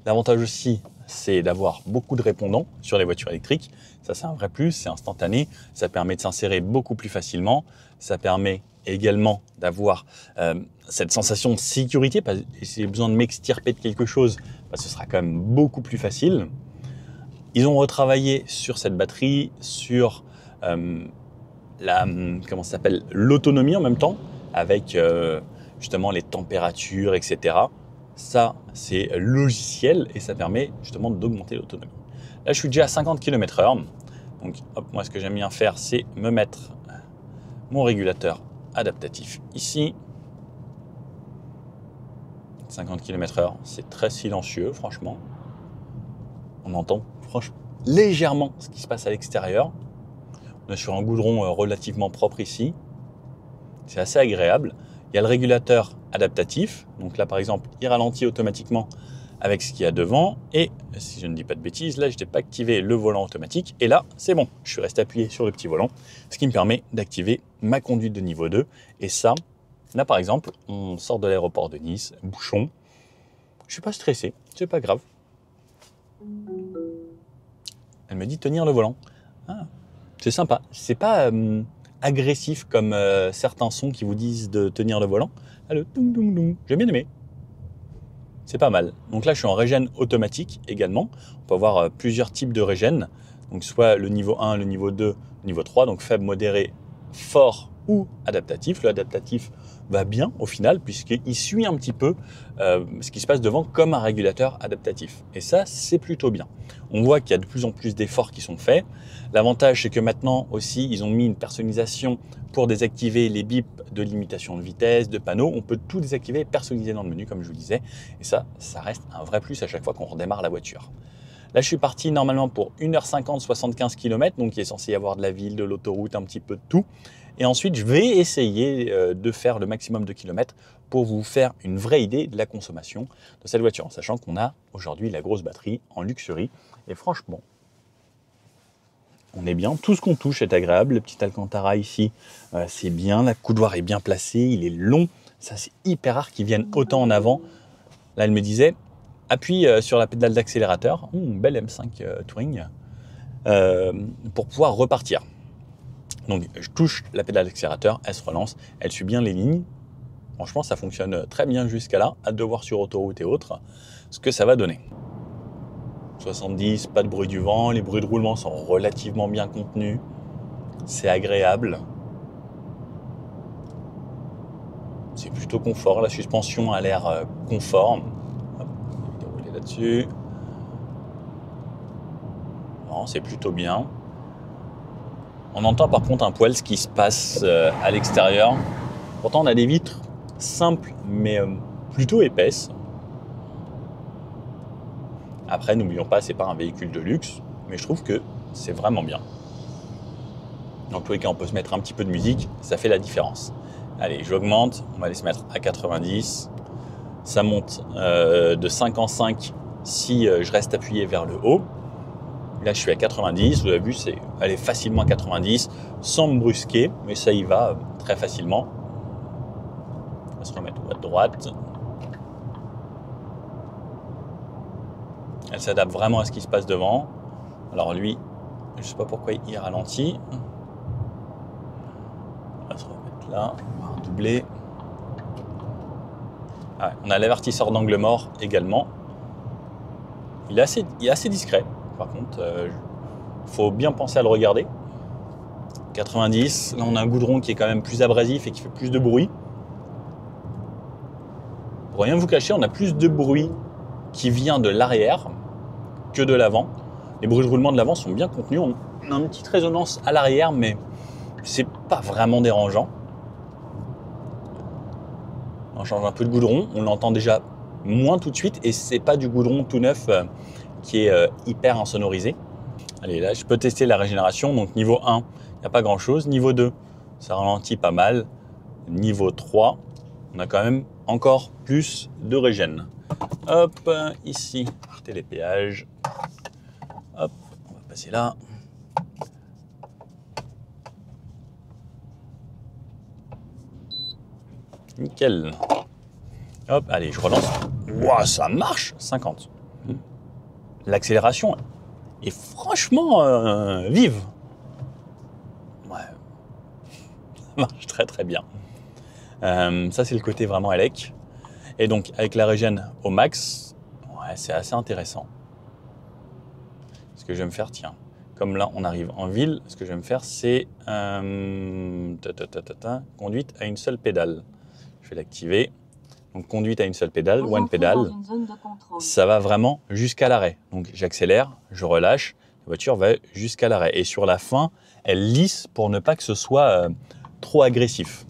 L'avantage aussi, c'est d'avoir beaucoup de répondants sur les voitures électriques. Ça, c'est un vrai plus, c'est instantané. Ça permet de s'insérer beaucoup plus facilement. Ça permet également d'avoir cette sensation de sécurité. Et si j'ai besoin de m'extirper de quelque chose, bah, ce sera quand même beaucoup plus facile. Ils ont retravaillé sur cette batterie, sur l'autonomie en même temps, avec justement les températures, etc. Ça, c'est logiciel et ça permet justement d'augmenter l'autonomie. Là, je suis déjà à 50 km/h. Donc, hop, moi, ce que j'aime bien faire, c'est me mettre mon régulateur adaptatif ici. 50 km/h, c'est très silencieux, franchement. On entend franchement légèrement ce qui se passe à l'extérieur. On est sur un goudron relativement propre ici. C'est assez agréable. Il y a le régulateur adaptatif. Donc là, par exemple, il ralentit automatiquement avec ce qu'il y a devant. Et si je ne dis pas de bêtises, là, je n'ai pas activé le volant automatique. Et là, c'est bon. Je suis resté appuyé sur le petit volant, ce qui me permet d'activer ma conduite de niveau 2. Et ça, là, par exemple, on sort de l'aéroport de Nice, bouchon. Je ne suis pas stressé, c'est pas grave. Elle me dit tenir le volant. Ah, c'est sympa. C'est pas agressif comme certains sons qui vous disent de tenir le volant. Ah, le toum toum toum. J'ai bien aimé. C'est pas mal. Donc là, je suis en régène automatique également. On peut avoir plusieurs types de régène. Donc soit le niveau 1, le niveau 2, le niveau 3. Donc faible, modéré, fort ou adaptatif. Le adaptatif va bien au final puisqu'il suit un petit peu ce qui se passe devant comme un régulateur adaptatif. Et ça, c'est plutôt bien. On voit qu'il y a de plus en plus d'efforts qui sont faits. L'avantage, c'est que maintenant aussi, ils ont mis une personnalisation pour désactiver les bips de limitation de vitesse, de panneaux. On peut tout désactiver et personnaliser dans le menu, comme je vous disais. Et ça reste un vrai plus à chaque fois qu'on redémarre la voiture. Là, je suis parti normalement pour 1h50, 75 km, donc il est censé y avoir de la ville, de l'autoroute, un petit peu de tout. Et ensuite, je vais essayer de faire le maximum de kilomètres pour vous faire une vraie idée de la consommation de cette voiture, en sachant qu'on a aujourd'hui la grosse batterie en luxury. Et franchement, on est bien. Tout ce qu'on touche est agréable. Le petit Alcantara ici, c'est bien. La coudoir est bien placée, il est long. Ça, c'est hyper rare qu'ils viennent autant en avant. Là, elle me disait, appuie sur la pédale d'accélérateur, belle M5 Touring, pour pouvoir repartir. Donc, je touche la pédale d'accélérateur, elle se relance, elle suit bien les lignes. Franchement, ça fonctionne très bien jusqu'à là. Hâte de voir sur autoroute et autres ce que ça va donner. 70, pas de bruit du vent, les bruits de roulement sont relativement bien contenus. C'est agréable. C'est plutôt confort. La suspension a l'air confort. Hop, je vais dérouler là-dessus. Non, c'est plutôt bien. On entend par contre un poil ce qui se passe à l'extérieur. Pourtant, on a des vitres simples, mais plutôt épaisses. Après, n'oublions pas, c'est pas un véhicule de luxe, mais je trouve que c'est vraiment bien. Dans tous les cas, on peut se mettre un petit peu de musique, ça fait la différence. Allez, j'augmente, on va aller se mettre à 90. Ça monte de 5 en 5 si je reste appuyé vers le haut. Là, je suis à 90, vous avez vu, c'est aller facilement à 90 sans me brusquer, mais ça y va très facilement. On va se remettre Droite. Elle s'adapte vraiment à ce qui se passe devant. Alors lui, je ne sais pas pourquoi il ralentit. On va se remettre là, on va doubler. Ah ouais, on a l'avertisseur d'angle mort également. Il est assez discret. Par contre, faut bien penser à le regarder. 90, là on a un goudron qui est quand même plus abrasif et qui fait plus de bruit. Pour rien vous cacher, on a plus de bruit qui vient de l'arrière que de l'avant. Les bruits de roulement de l'avant sont bien contenus. On a une petite résonance à l'arrière, mais c'est pas vraiment dérangeant. On change un peu de goudron, on l'entend déjà moins tout de suite et c'est pas du goudron tout neuf qui est hyper insonorisé. Allez, là je peux tester la régénération. Donc niveau 1, il n'y a pas grand chose. Niveau 2, ça ralentit pas mal. Niveau 3, on a quand même encore plus de régène. Hop, ici, télépéage. Hop, on va passer là. Nickel. Hop, allez, je relance. Ouah, ça marche. 50. L'accélération est franchement vive. Ouais. Ça marche très très bien. Ça, c'est le côté vraiment élec. Et donc, avec la régène au max, ouais, c'est assez intéressant. Ce que je vais me faire, tiens, comme là, on arrive en ville, ce que je vais me faire, c'est conduite à une seule pédale. Je vais l'activer. Donc, conduite à une seule pédale, one pédale, ça va vraiment jusqu'à l'arrêt. Donc, j'accélère, je relâche, la voiture va jusqu'à l'arrêt. Et sur la fin, elle lisse pour ne pas que ce soit trop agressif.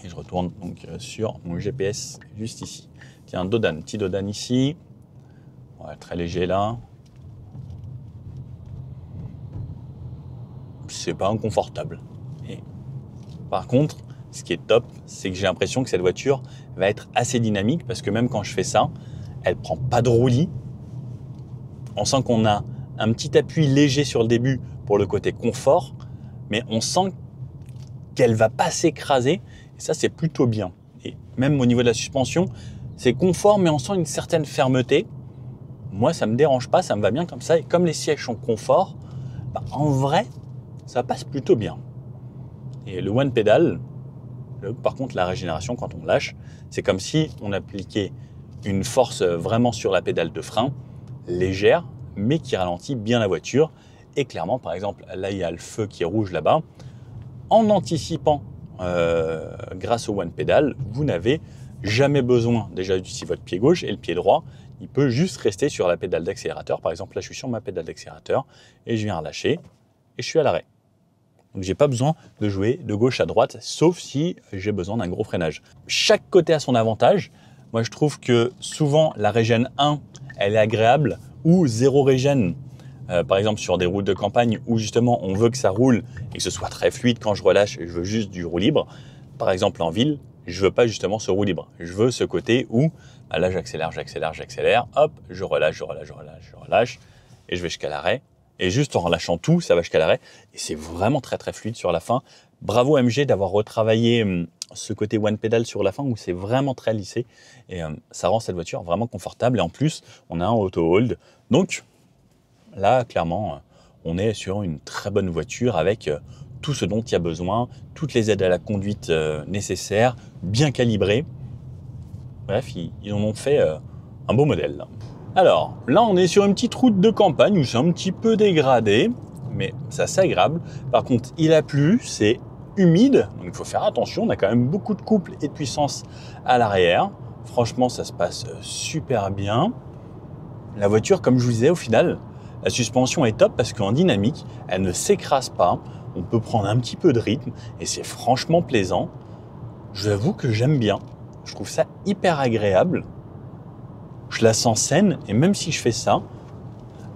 Et je retourne donc sur mon GPS juste ici. Tiens, Dodan, petit Dodan ici. Ouais, très léger là. C'est pas inconfortable. Et par contre, ce qui est top, c'est que j'ai l'impression que cette voiture va être assez dynamique parce que même quand je fais ça, elle prend pas de roulis. On sent qu'on a un petit appui léger sur le début pour le côté confort, mais on sent qu'elle va pas s'écraser. Et ça, c'est plutôt bien. Et même au niveau de la suspension, c'est confort, mais on sent une certaine fermeté. Moi, ça me dérange pas, ça me va bien comme ça. Et comme les sièges sont confort, bah, en vrai, ça passe plutôt bien. Et le one pedal, par contre, la régénération, quand on lâche, c'est comme si on appliquait une force vraiment sur la pédale de frein, légère, mais qui ralentit bien la voiture. Et clairement, par exemple, là, il y a le feu qui est rouge là-bas. En anticipant, grâce au one pedal, vous n'avez jamais besoin déjà d'utiliser votre pied gauche et le pied droit. Il peut juste rester sur la pédale d'accélérateur. Par exemple, là, je suis sur ma pédale d'accélérateur et je viens relâcher et je suis à l'arrêt. Donc, j'ai pas besoin de jouer de gauche à droite, sauf si j'ai besoin d'un gros freinage. Chaque côté a son avantage. Moi, je trouve que souvent, la régène 1, elle est agréable, ou zéro régène, par exemple sur des routes de campagne où justement on veut que ça roule et que ce soit très fluide quand je relâche et je veux juste du roue libre. Par exemple en ville, je veux pas justement ce roue libre. Je veux ce côté où bah là j'accélère, hop, je relâche et je vais jusqu'à l'arrêt. Et juste en relâchant tout, ça va jusqu'à l'arrêt. Et c'est vraiment très très fluide sur la fin. Bravo MG d'avoir retravaillé ce côté one pedal sur la fin où c'est vraiment très lissé. Et ça rend cette voiture vraiment confortable. Et en plus, on a un auto hold. Donc là, clairement, on est sur une très bonne voiture avec tout ce dont il y a besoin, toutes les aides à la conduite nécessaires, bien calibrées. Bref, ils en ont fait un beau modèle. Là. Alors, là, on est sur une petite route de campagne où c'est un petit peu dégradé, mais c'est assez agréable. Par contre, il a plu, c'est humide, donc il faut faire attention. On a quand même beaucoup de couple et de puissance à l'arrière. Franchement, ça se passe super bien. La voiture, comme je vous disais, au final, la suspension est top parce qu'en dynamique, elle ne s'écrase pas. On peut prendre un petit peu de rythme et c'est franchement plaisant. Je vous avoue que j'aime bien. Je trouve ça hyper agréable. Je la sens saine et même si je fais ça,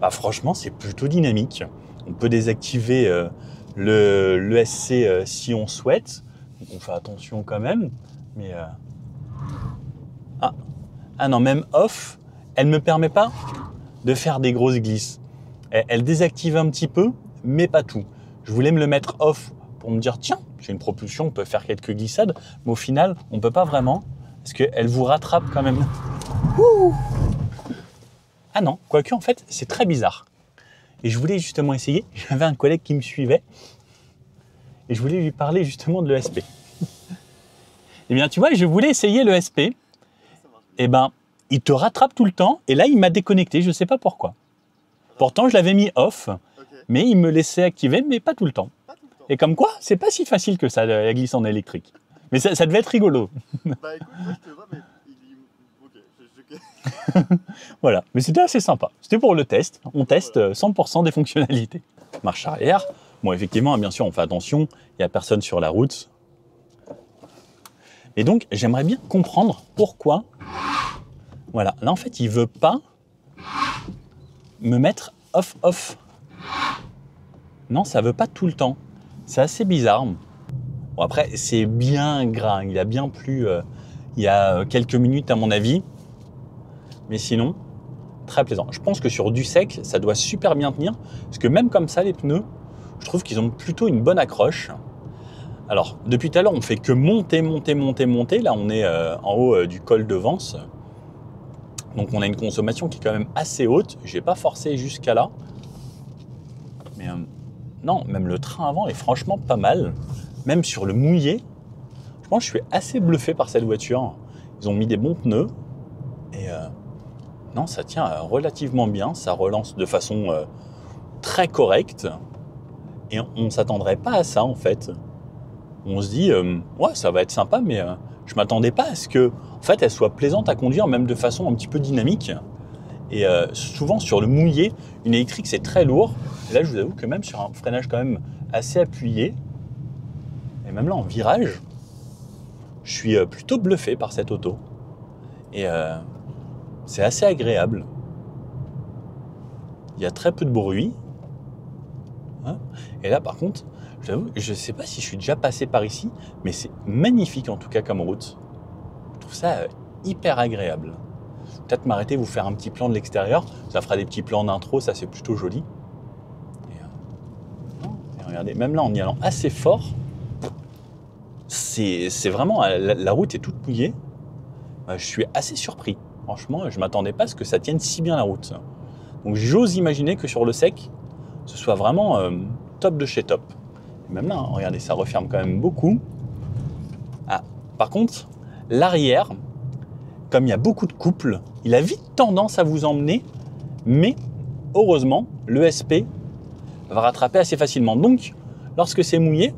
bah franchement, c'est plutôt dynamique. On peut désactiver l'ESC si on souhaite. Donc on fait attention quand même. Mais ah non, même off, elle ne me permet pas de faire des grosses glisses. Elle désactive un petit peu, mais pas tout. Je voulais me le mettre off pour me dire, tiens, j'ai une propulsion, on peut faire quelques glissades, mais au final, on ne peut pas vraiment, parce qu'elle vous rattrape quand même. Ouh. Ah non, quoique en fait, c'est très bizarre. Et je voulais justement essayer, j'avais un collègue qui me suivait, et je voulais lui parler justement de l'ESP. Eh bien, tu vois, je voulais essayer l'ESP, et ben, il te rattrape tout le temps, et là, il m'a déconnecté, je ne sais pas pourquoi. Pourtant, je l'avais mis off, mais il me laissait activer, mais pas tout le temps. Et comme quoi, c'est pas si facile que ça, la glisse en électrique. Mais ça devait être rigolo. Bah écoute, moi je te vois, mais ok, Voilà, mais c'était assez sympa. C'était pour le test. On teste 100% des fonctionnalités. Marche arrière. Bon, effectivement, bien sûr, on fait attention. Il n'y a personne sur la route. Et donc, j'aimerais bien comprendre pourquoi. Voilà, là en fait, il veut pas me mettre off-off. Non, ça veut pas tout le temps. C'est assez bizarre. Bon, après, c'est bien gras. Il a bien plu il y a quelques minutes à mon avis. Mais sinon, très plaisant. Je pense que sur du sec, ça doit super bien tenir. Parce que même comme ça, les pneus, je trouve qu'ils ont plutôt une bonne accroche. Alors, depuis tout à l'heure, on fait que monter. Là, on est en haut du col de Vence. Donc, on a une consommation qui est quand même assez haute. Je n'ai pas forcé jusqu'à là. Mais non, même le train avant est franchement pas mal. Même sur le mouillé, je pense que je suis assez bluffé par cette voiture. Ils ont mis des bons pneus. Et non, ça tient relativement bien. Ça relance de façon très correcte. Et on ne s'attendrait pas à ça, en fait. On se dit, ouais, ça va être sympa, mais je ne m'attendais pas à ce que, en fait, elle soit plaisante à conduire, même de façon un petit peu dynamique. Et souvent, sur le mouillé, une électrique, c'est très lourd. Et là, je vous avoue que même sur un freinage quand même assez appuyé, et même là, en virage, je suis plutôt bluffé par cette auto. Et c'est assez agréable. Il y a très peu de bruit. Hein, et là, par contre, j'avoue, je ne sais pas si je suis déjà passé par ici, mais c'est magnifique en tout cas comme route. Je trouve ça hyper agréable. Peut-être m'arrêter, vous faire un petit plan de l'extérieur. Ça fera des petits plans d'intro, ça c'est plutôt joli. Et regardez, même là en y allant assez fort, c'est vraiment, la route est toute mouillée. Je suis assez surpris. Franchement, je ne m'attendais pas à ce que ça tienne si bien la route. Donc j'ose imaginer que sur le sec, ce soit vraiment top de chez top. Et même là, hein, regardez, ça referme quand même beaucoup. Ah, par contre, l'arrière, comme il y a beaucoup de couples, il a vite tendance à vous emmener, mais heureusement, l'ESP va rattraper assez facilement. Donc, lorsque c'est mouillé,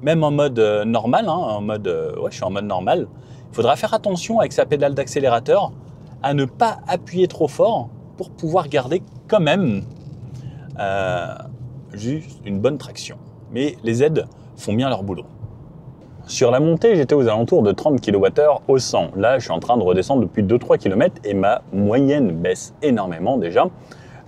même en mode normal, hein, je suis en mode normal, il faudra faire attention avec sa pédale d'accélérateur à ne pas appuyer trop fort pour pouvoir garder quand même juste une bonne traction. Mais les aides font bien leur boulot. Sur la montée, j'étais aux alentours de 30 kWh au 100. Là, je suis en train de redescendre depuis 2-3 km et ma moyenne baisse énormément déjà.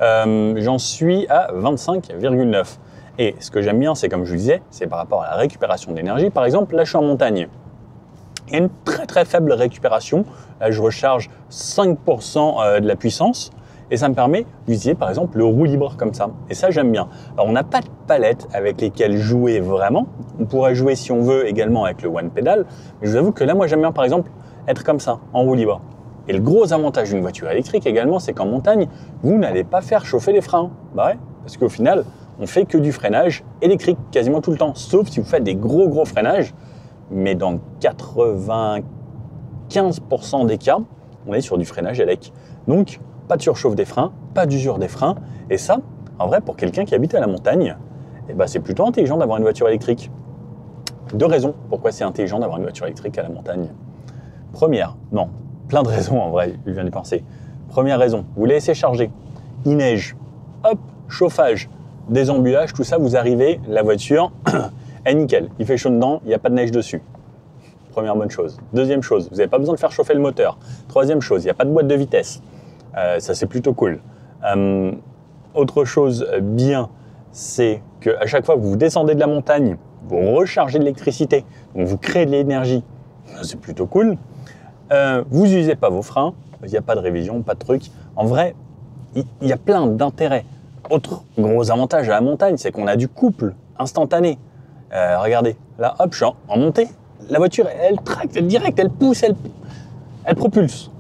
J'en suis à 25,9. Et ce que j'aime bien, c'est comme je vous disais, c'est par rapport à la récupération d'énergie. Par exemple, là, je suis en montagne. Il y a une très très faible récupération. Là, je recharge 5% de la puissance. Et ça me permet d'utiliser par exemple le roue libre comme ça. Et ça, j'aime bien. Alors, on n'a pas de palette avec lesquelles jouer vraiment. On pourrait jouer si on veut également avec le one pedal. Mais je vous avoue que là, moi, j'aime bien par exemple être comme ça, en roue libre. Et le gros avantage d'une voiture électrique également, c'est qu'en montagne, vous n'allez pas faire chauffer les freins. Bah ouais, parce qu'au final, on fait que du freinage électrique quasiment tout le temps. Sauf si vous faites des gros freinages. Mais dans 95% des cas, on est sur du freinage élec. Donc, pas de surchauffe des freins, pas d'usure des freins. Et ça, en vrai, pour quelqu'un qui habite à la montagne, eh ben, c'est plutôt intelligent d'avoir une voiture électrique. 2 raisons pourquoi c'est intelligent d'avoir une voiture électrique à la montagne. Première, non, plein de raisons en vrai, je viens d'y penser. Première raison, vous les laissez charger. Il neige, hop, chauffage, désembuyage, tout ça, vous arrivez, la voiture est nickel. Il fait chaud dedans, il n'y a pas de neige dessus. Première bonne chose. Deuxième chose, vous n'avez pas besoin de faire chauffer le moteur. Troisième chose, il n'y a pas de boîte de vitesse. Ça, c'est plutôt cool. Autre chose bien, c'est qu'à chaque fois que vous descendez de la montagne, vous rechargez de l'électricité, donc vous créez de l'énergie. C'est plutôt cool. Vous n'utilisez pas vos freins, il n'y a pas de révision, pas de truc. En vrai, il y a plein d'intérêts. Autre gros avantage à la montagne, c'est qu'on a du couple instantané. Regardez, là, hop, je suis en montée. La voiture, elle tracte direct, elle pousse, elle propulse.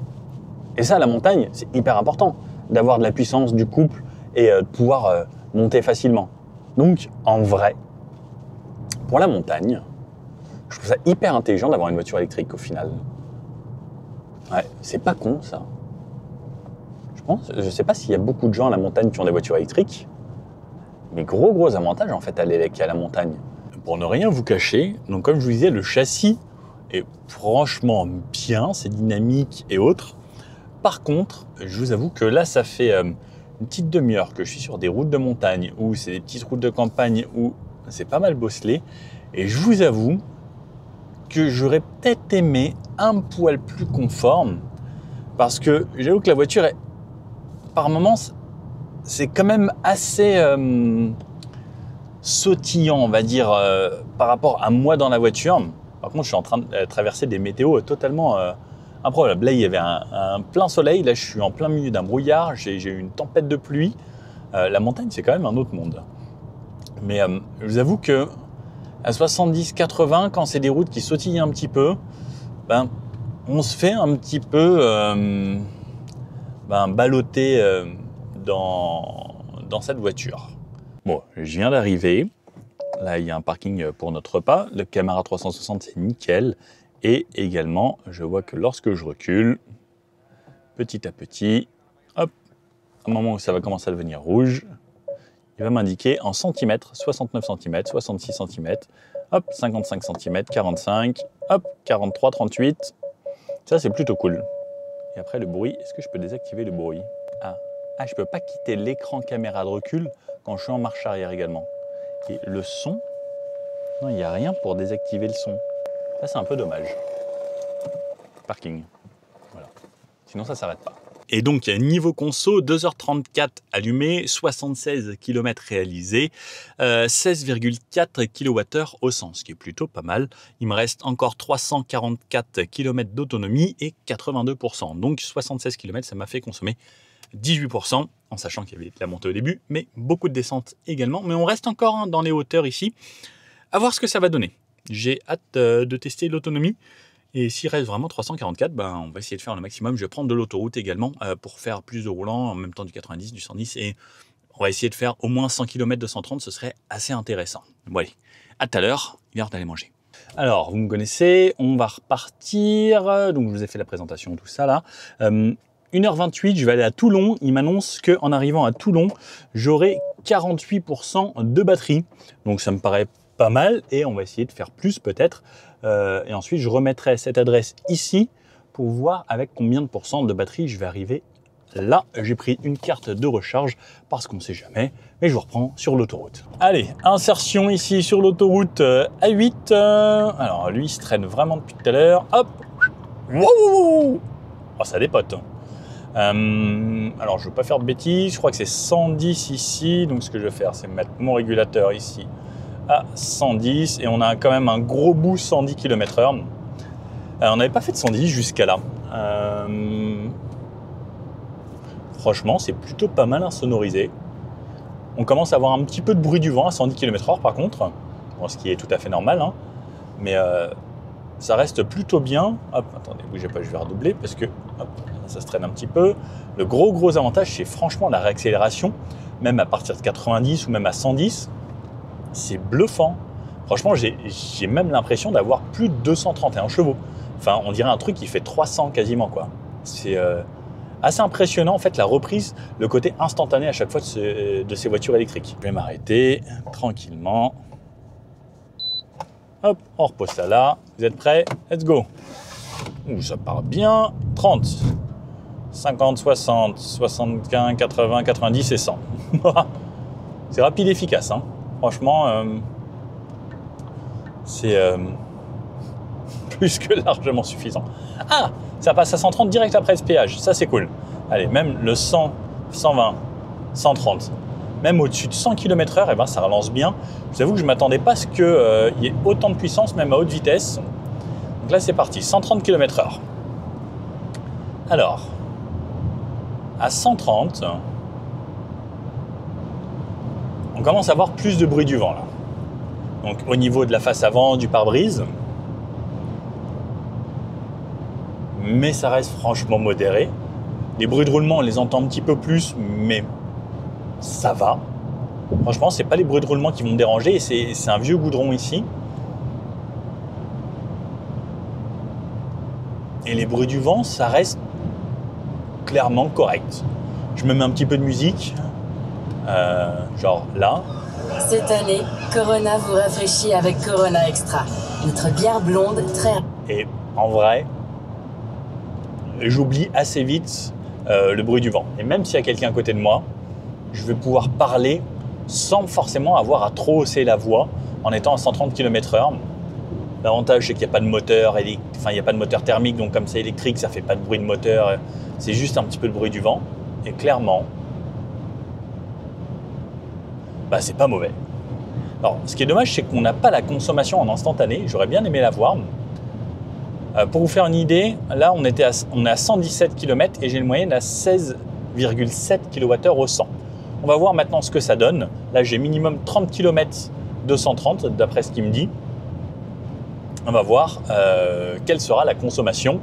Et ça, la montagne, c'est hyper important d'avoir de la puissance, du couple et de pouvoir monter facilement. Donc, en vrai, pour la montagne, je trouve ça hyper intelligent d'avoir une voiture électrique au final. Ouais, c'est pas con ça. Je sais pas s'il y a beaucoup de gens à la montagne qui ont des voitures électriques, mais gros avantage en fait à la montagne. Pour ne rien vous cacher, donc comme je vous disais, le châssis est franchement bien, c'est dynamique et autres. Par contre, je vous avoue que là, ça fait une petite demi-heure que je suis sur des routes de montagne ou c'est des petites routes de campagne où c'est pas mal bosselé. Et je vous avoue que j'aurais peut-être aimé un poil plus conforme parce que j'avoue que la voiture est, par moments, c'est quand même assez sautillant, on va dire, par rapport à moi dans la voiture. Par contre, je suis en train de traverser des météos totalement improbables. Là, il y avait un plein soleil. Là, je suis en plein milieu d'un brouillard. J'ai eu une tempête de pluie. La montagne, c'est quand même un autre monde. Mais je vous avoue que à 70-80, quand c'est des routes qui sautillent un petit peu, ben, on se fait un petit peu balloter dans cette voiture. Bon, je viens d'arriver. Là, il y a un parking pour notre repas. Le Camara 360, c'est nickel. Et également, je vois que lorsque je recule, petit à petit, hop, à un moment où ça va commencer à devenir rouge, il va m'indiquer en centimètres, 69 cm, 66 cm, hop, 55 cm, 45, hop, 43, 38. Ça, c'est plutôt cool. Et après, le bruit, est-ce que je peux désactiver le bruit? Ah, je ne peux pas quitter l'écran caméra de recul quand je suis en marche arrière également. Et le son, non, il n'y a rien pour désactiver le son. Ça, c'est un peu dommage. Parking. Voilà. Sinon, ça ne s'arrête pas. Et donc, niveau conso, 2h34 allumé, 76 km réalisés, 16,4 kWh au 100, ce qui est plutôt pas mal. Il me reste encore 344 km d'autonomie et 82%. Donc, 76 km, ça m'a fait consommer 18%, en sachant qu'il y avait de la montée au début, mais beaucoup de descente également. Mais on reste encore dans les hauteurs ici. À voir ce que ça va donner. J'ai hâte de tester l'autonomie. Et s'il reste vraiment 344, ben on va essayer de faire le maximum. Je vais prendre de l'autoroute également pour faire plus de roulants, en même temps du 90, du 110. Et on va essayer de faire au moins 100 km de 130, ce serait assez intéressant. Bon allez, à tout à l'heure, il est l'heure d'aller manger. Alors, vous me connaissez, on va repartir. Donc je vous ai fait la présentation, tout ça là. 1h28, je vais aller à Toulon. Il m'annonce qu'en arrivant à Toulon, j'aurai 48% de batterie. Donc ça me paraît pas mal et on va essayer de faire plus peut-être. Et ensuite, je remettrai cette adresse ici pour voir avec combien de pourcents de batterie je vais arriver. Là, j'ai pris une carte de recharge parce qu'on ne sait jamais, mais je vous reprends sur l'autoroute. Allez, insertion ici sur l'autoroute A8. Alors, lui, il se traîne vraiment depuis tout à l'heure. Hop! Wow! Oh, ça dépote. Alors, je ne veux pas faire de bêtises. Je crois que c'est 110 ici. Donc, ce que je vais faire, c'est mettre mon régulateur ici à 110 et on a quand même un gros bout 110 km/h. On n'avait pas fait de 110 jusqu'à là. Franchement, c'est plutôt pas mal insonorisé. On commence à avoir un petit peu de bruit du vent à 110 km/h par contre, bon, ce qui est tout à fait normal, hein. Mais ça reste plutôt bien. Hop, attendez, bougez pas, je vais redoubler parce que hop, ça se traîne un petit peu. Le gros avantage, c'est franchement la réaccélération, même à partir de 90 ou même à 110. C'est bluffant. Franchement, j'ai même l'impression d'avoir plus de 231 chevaux. Enfin, on dirait un truc qui fait 300 quasiment, quoi. C'est assez impressionnant, en fait, la reprise, le côté instantané à chaque fois de ces voitures électriques. Je vais m'arrêter tranquillement. Hop, on repose ça là. Vous êtes prêts? Let's go. Ouh, ça part bien. 30, 50, 60, 75, 80, 90 et 100. C'est rapide et efficace, hein. Franchement, c'est plus que largement suffisant. Ah, ça passe à 130 direct après ce péage. Ça, c'est cool. Allez, même le 100, 120, 130, même au-dessus de 100 km/h, eh ben, ça relance bien. Je vous avoue que je ne m'attendais pas à ce qu'il y ait autant de puissance, même à haute vitesse. Donc là, c'est parti, 130 km/h. Alors, à 130... on commence à avoir plus de bruit du vent là. Donc au niveau de la face avant du pare-brise. Mais ça reste franchement modéré. Les bruits de roulement, on les entend un petit peu plus, mais ça va. Franchement, c'est pas les bruits de roulement qui vont me déranger. C'est un vieux goudron ici. Et les bruits du vent, ça reste clairement correct. Je me mets un petit peu de musique, genre là. Cette année, Corona vous rafraîchit avec Corona Extra. Notre bière blonde très... Et en vrai, j'oublie assez vite le bruit du vent. Et même s'il y a quelqu'un à côté de moi, je vais pouvoir parler sans forcément avoir à trop hausser la voix en étant à 130 km/h. L'avantage, c'est qu'il n'y a pas de moteur, il n'y a pas de moteur thermique, donc comme c'est électrique, ça ne fait pas de bruit de moteur, c'est juste un petit peu de bruit du vent. Et clairement, bah, c'est pas mauvais. Alors, ce qui est dommage, c'est qu'on n'a pas la consommation en instantané. J'aurais bien aimé l'avoir. Pour vous faire une idée, là, on est à 117 km et j'ai une moyenne à 16,7 kWh au 100. On va voir maintenant ce que ça donne. Là, j'ai minimum 30 km de 130, d'après ce qu'il me dit. On va voir quelle sera la consommation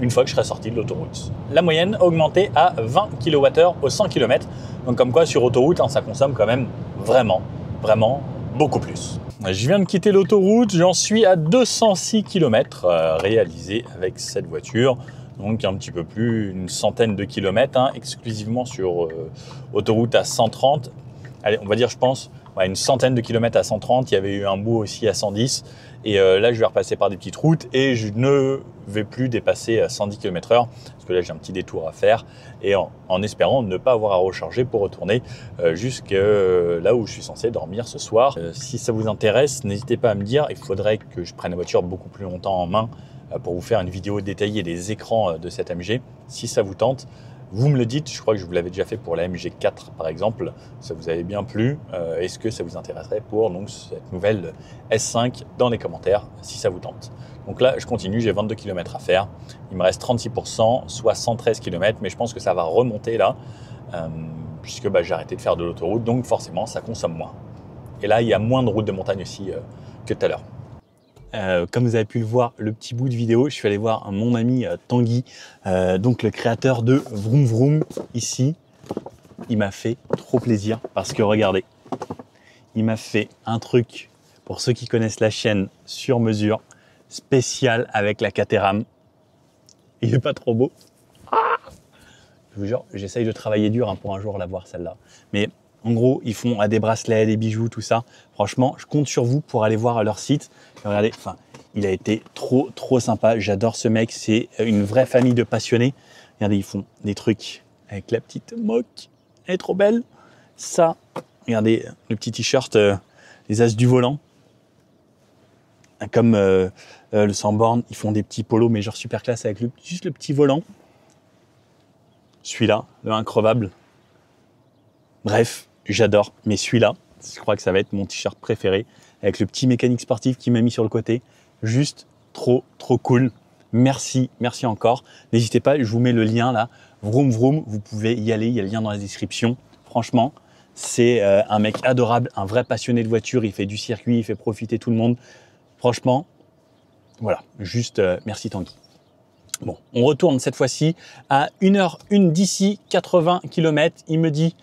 une fois que je serai sorti de l'autoroute. La moyenne a augmenté à 20 kWh au 100 km. Donc comme quoi, sur autoroute, ça consomme quand même vraiment beaucoup plus. Je viens de quitter l'autoroute, j'en suis à 206 km réalisés avec cette voiture. Donc un petit peu plus, une centaine de kilomètres, exclusivement sur autoroute à 130. Allez, on va dire, je pense, une centaine de kilomètres à 130. Il y avait eu un bout aussi à 110. Et là, je vais repasser par des petites routes et je ne vais plus dépasser 110 km/h parce que là, j'ai un petit détour à faire et en espérant ne pas avoir à recharger pour retourner jusqu'à là où je suis censé dormir ce soir. Si ça vous intéresse, n'hésitez pas à me dire. Il faudrait que je prenne la voiture beaucoup plus longtemps en main pour vous faire une vidéo détaillée des écrans de cette MG. Si ça vous tente, vous me le dites. Je crois que je vous l'avais déjà fait pour la MG4 par exemple. Ça vous avait bien plu. Est-ce que ça vous intéresserait pour donc, cette nouvelle S5 dans les commentaires si ça vous tente. Donc là, je continue. J'ai 22 km à faire. Il me reste 36%, soit 113 km. Mais je pense que ça va remonter là puisque j'ai arrêté de faire de l'autoroute. Donc forcément, ça consomme moins. Et là, il y a moins de routes de montagne aussi que tout à l'heure. Comme vous avez pu le voir, le petit bout de vidéo, je suis allé voir mon ami Tanguy, donc le créateur de Vroom Vroom ici. Il m'a fait trop plaisir parce que regardez, il m'a fait un truc, pour ceux qui connaissent la chaîne, sur mesure, spécial avec la Caterham. Il est pas trop beau. Je vous jure, j'essaye de travailler dur pour un jour l'avoir celle-là. Mais en gros, ils font des bracelets, des bijoux, tout ça. Franchement, je compte sur vous pour aller voir leur site. Regardez, il a été trop sympa. J'adore ce mec. C'est une vraie famille de passionnés. Regardez, ils font des trucs avec la petite moque. Elle est trop belle. Ça, regardez, le petit t-shirt, les as du volant. Comme le Sans-Borne, ils font des petits polos, mais genre super classe avec juste le petit volant. Celui-là, le increvable. Bref, j'adore, mais celui-là, je crois que ça va être mon t-shirt préféré, avec le petit mécanique sportif qui m'a mis sur le côté. Juste trop cool. Merci encore. N'hésitez pas, je vous mets le lien là. Vroom Vroom, vous pouvez y aller, il y a le lien dans la description. Franchement, c'est un mec adorable, un vrai passionné de voiture. Il fait du circuit, il fait profiter tout le monde. Franchement, voilà, juste merci Tanguy. Bon, on retourne cette fois-ci à 1h01 d'ici, 80 km. Il me dit...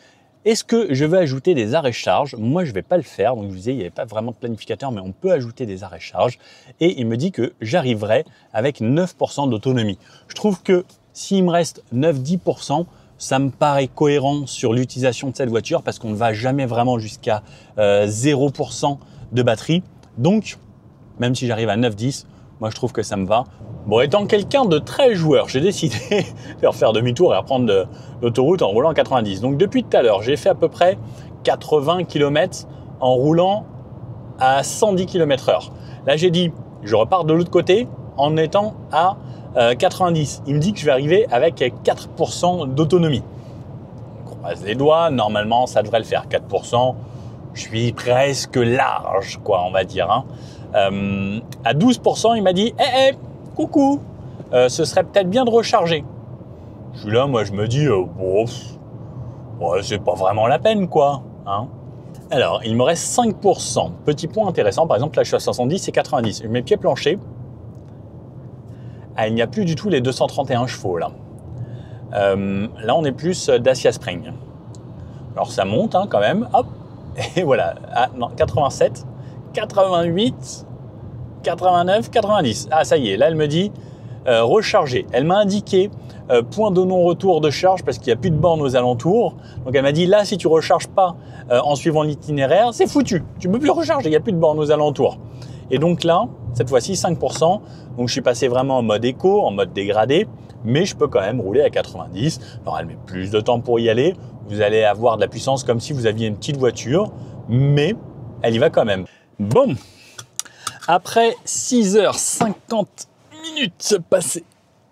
Est-ce que je vais ajouter des arrêts-charge? Moi, je ne vais pas le faire. Donc, je vous disais, il n'y avait pas vraiment de planificateur, mais on peut ajouter des arrêts-charge. Et il me dit que j'arriverai avec 9% d'autonomie. Je trouve que s'il me reste 9-10%, ça me paraît cohérent sur l'utilisation de cette voiture parce qu'on ne va jamais vraiment jusqu'à 0% de batterie. Donc, même si j'arrive à 9-10, moi, je trouve que ça me va. Bon, étant quelqu'un de très joueur, j'ai décidé de faire demi-tour et reprendre l'autoroute en roulant en 90. Donc, depuis tout à l'heure, j'ai fait à peu près 80 km en roulant à 110 km/h. Là, j'ai dit, je repars de l'autre côté en étant à 90. Il me dit que je vais arriver avec 4% d'autonomie. On croise les doigts, normalement, ça devrait le faire. 4%, je suis presque large, quoi, on va dire. À 12%, il m'a dit coucou, ce serait peut-être bien de recharger. Je suis là, moi je me dis ouais, c'est pas vraiment la peine quoi. Alors, il me reste 5%. Petit point intéressant, par exemple, là je suis à 70 et 90. Mes pieds planchers, il n'y a plus du tout les 231 chevaux là. Là, on est plus Dacia Spring. Alors, ça monte hein, quand même. Hop, et voilà. Ah, non, 87, 88, 89, 90. Ah, ça y est. Là, elle me dit recharger. Elle m'a indiqué point de non-retour de charge parce qu'il n'y a plus de bornes aux alentours. Donc, elle m'a dit là, si tu ne recharges pas en suivant l'itinéraire, c'est foutu. Tu ne peux plus recharger. Il n'y a plus de bornes aux alentours. Et donc là, cette fois-ci, 5%. Donc, je suis passé vraiment en mode éco, en mode dégradé. Mais je peux quand même rouler à 90. Alors, elle met plus de temps pour y aller. Vous allez avoir de la puissance comme si vous aviez une petite voiture. Mais elle y va quand même. Bon. Après 6h50 passées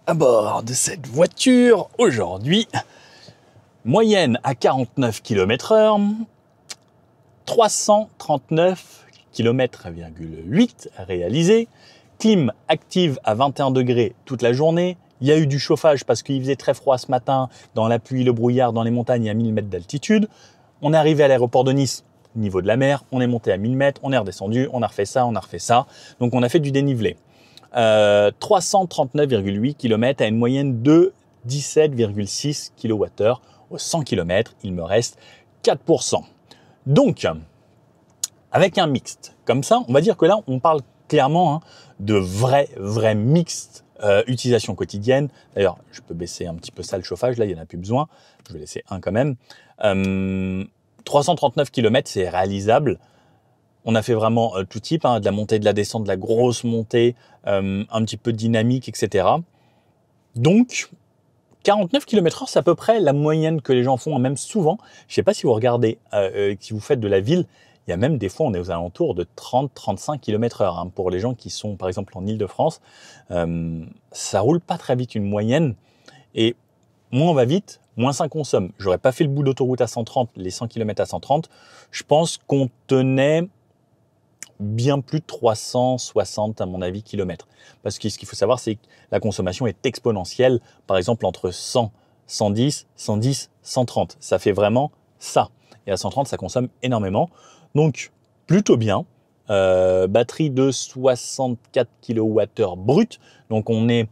à bord de cette voiture, aujourd'hui, moyenne à 49 km/h, 339 km,8 réalisés, clim active à 21 degrés toute la journée. Il y a eu du chauffage parce qu'il faisait très froid ce matin, dans la pluie, le brouillard, dans les montagnes à 1000 mètres d'altitude. On est arrivé à l'aéroport de Nice, niveau de la mer, on est monté à 1000 mètres, on est redescendu, on a refait ça, Donc on a fait du dénivelé. 339,8 km à une moyenne de 17,6 kWh au 100 km. Il me reste 4%. Donc, avec un mixte comme ça, on va dire que là, on parle clairement hein, de vrai mixte utilisation quotidienne. D'ailleurs, je peux baisser un petit peu ça le chauffage. Là, il n'y en a plus besoin. Je vais laisser un quand même. 339 km, c'est réalisable. On a fait vraiment tout type, hein, de la montée, de la descente, de la grosse montée, un petit peu dynamique, etc. Donc, 49 km/h, c'est à peu près la moyenne que les gens font, même souvent. Je ne sais pas si vous regardez, si vous faites de la ville, il y a même des fois, on est aux alentours de 30-35 km/h. Hein, pour les gens qui sont, par exemple, en Ile-de-France, ça roule pas très vite, une moyenne. Et moins on va vite, moins ça consomme. J'aurais pas fait le bout d'autoroute à 130, les 100 km à 130. Je pense qu'on tenait bien plus de 360 à mon avis kilomètres. Parce que ce qu'il faut savoir, c'est que la consommation est exponentielle. Par exemple, entre 100, 110, 110, 130. Ça fait vraiment ça. Et à 130, ça consomme énormément. Donc, plutôt bien. Batterie de 64 kWh brut. Donc, on est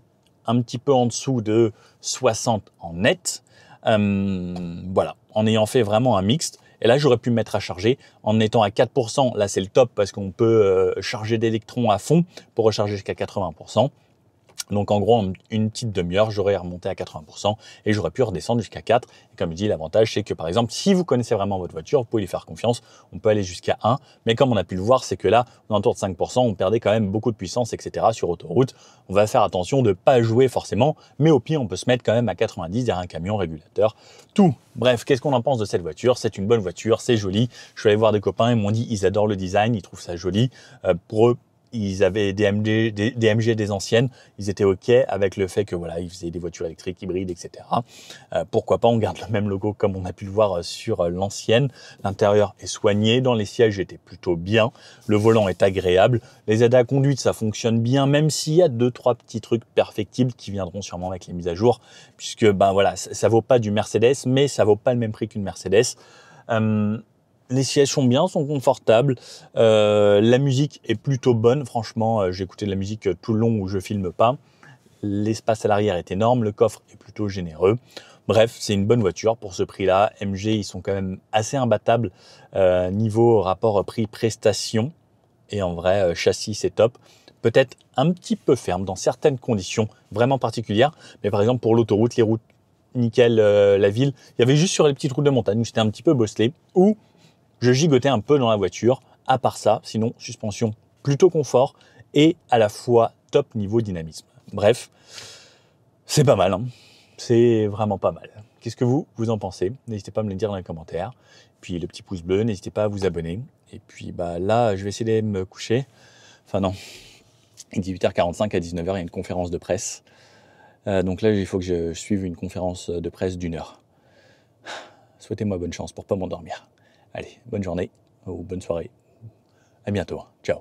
un petit peu en dessous de 60 en net. Voilà, en ayant fait vraiment un mixte. Et là, j'aurais pu me mettre à charger en étant à 4%. Là, c'est le top parce qu'on peut charger d'électrons à fond pour recharger jusqu'à 80%. Donc, en gros, en une petite demi-heure, j'aurais remonté à 80% et j'aurais pu redescendre jusqu'à 4. Et comme je dis, l'avantage, c'est que par exemple, si vous connaissez vraiment votre voiture, vous pouvez lui faire confiance. On peut aller jusqu'à 1. Mais comme on a pu le voir, c'est que là, on entoure de 5%, on perdait quand même beaucoup de puissance, etc. sur autoroute. On va faire attention de ne pas jouer forcément. Mais au pire, on peut se mettre quand même à 90 derrière un camion régulateur. Tout. Bref, qu'est-ce qu'on en pense de cette voiture? C'est une bonne voiture, c'est joli. Je suis allé voir des copains, ils m'ont dit ils adorent le design, ils trouvent ça joli. Pour eux, ils avaient des MG des anciennes, ils étaient OK avec le fait que voilà, ils faisaient des voitures électriques, hybrides, etc. Pourquoi pas, on garde le même logo comme on a pu le voir sur l'ancienne. L'intérieur est soigné, dans les sièges étaient plutôt bien, le volant est agréable, les aides à conduite ça fonctionne bien, même s'il y a 2-3 petits trucs perfectibles qui viendront sûrement avec les mises à jour, puisque ben voilà, ça vaut pas du Mercedes, mais ça vaut pas le même prix qu'une Mercedes. Les sièges sont bien, sont confortables. La musique est plutôt bonne. Franchement, j'ai écouté de la musique tout le long où je filme pas. L'espace à l'arrière est énorme. Le coffre est plutôt généreux. Bref, c'est une bonne voiture pour ce prix-là. MG, ils sont quand même assez imbattables niveau rapport prix-prestation. Et en vrai, châssis, c'est top. Peut-être un petit peu ferme dans certaines conditions vraiment particulières. Mais par exemple, pour l'autoroute, les routes nickel, la ville, il y avait juste sur les petites routes de montagne où c'était un petit peu bosselé. Ou je gigotais un peu dans la voiture, à part ça, sinon suspension plutôt confort et à la fois top niveau dynamisme. Bref, c'est pas mal, hein. C'est vraiment pas mal. Qu'est-ce que vous en pensez? N'hésitez pas à me le dire dans les commentaires. Puis le petit pouce bleu, n'hésitez pas à vous abonner. Et puis bah là, je vais essayer de me coucher. Enfin non, 18h45 à 19h, il y a une conférence de presse. Donc là, il faut que je suive une conférence de presse d'1 heure. Souhaitez-moi bonne chance pour pas m'endormir. Allez, bonne journée ou bonne soirée. À bientôt. Ciao.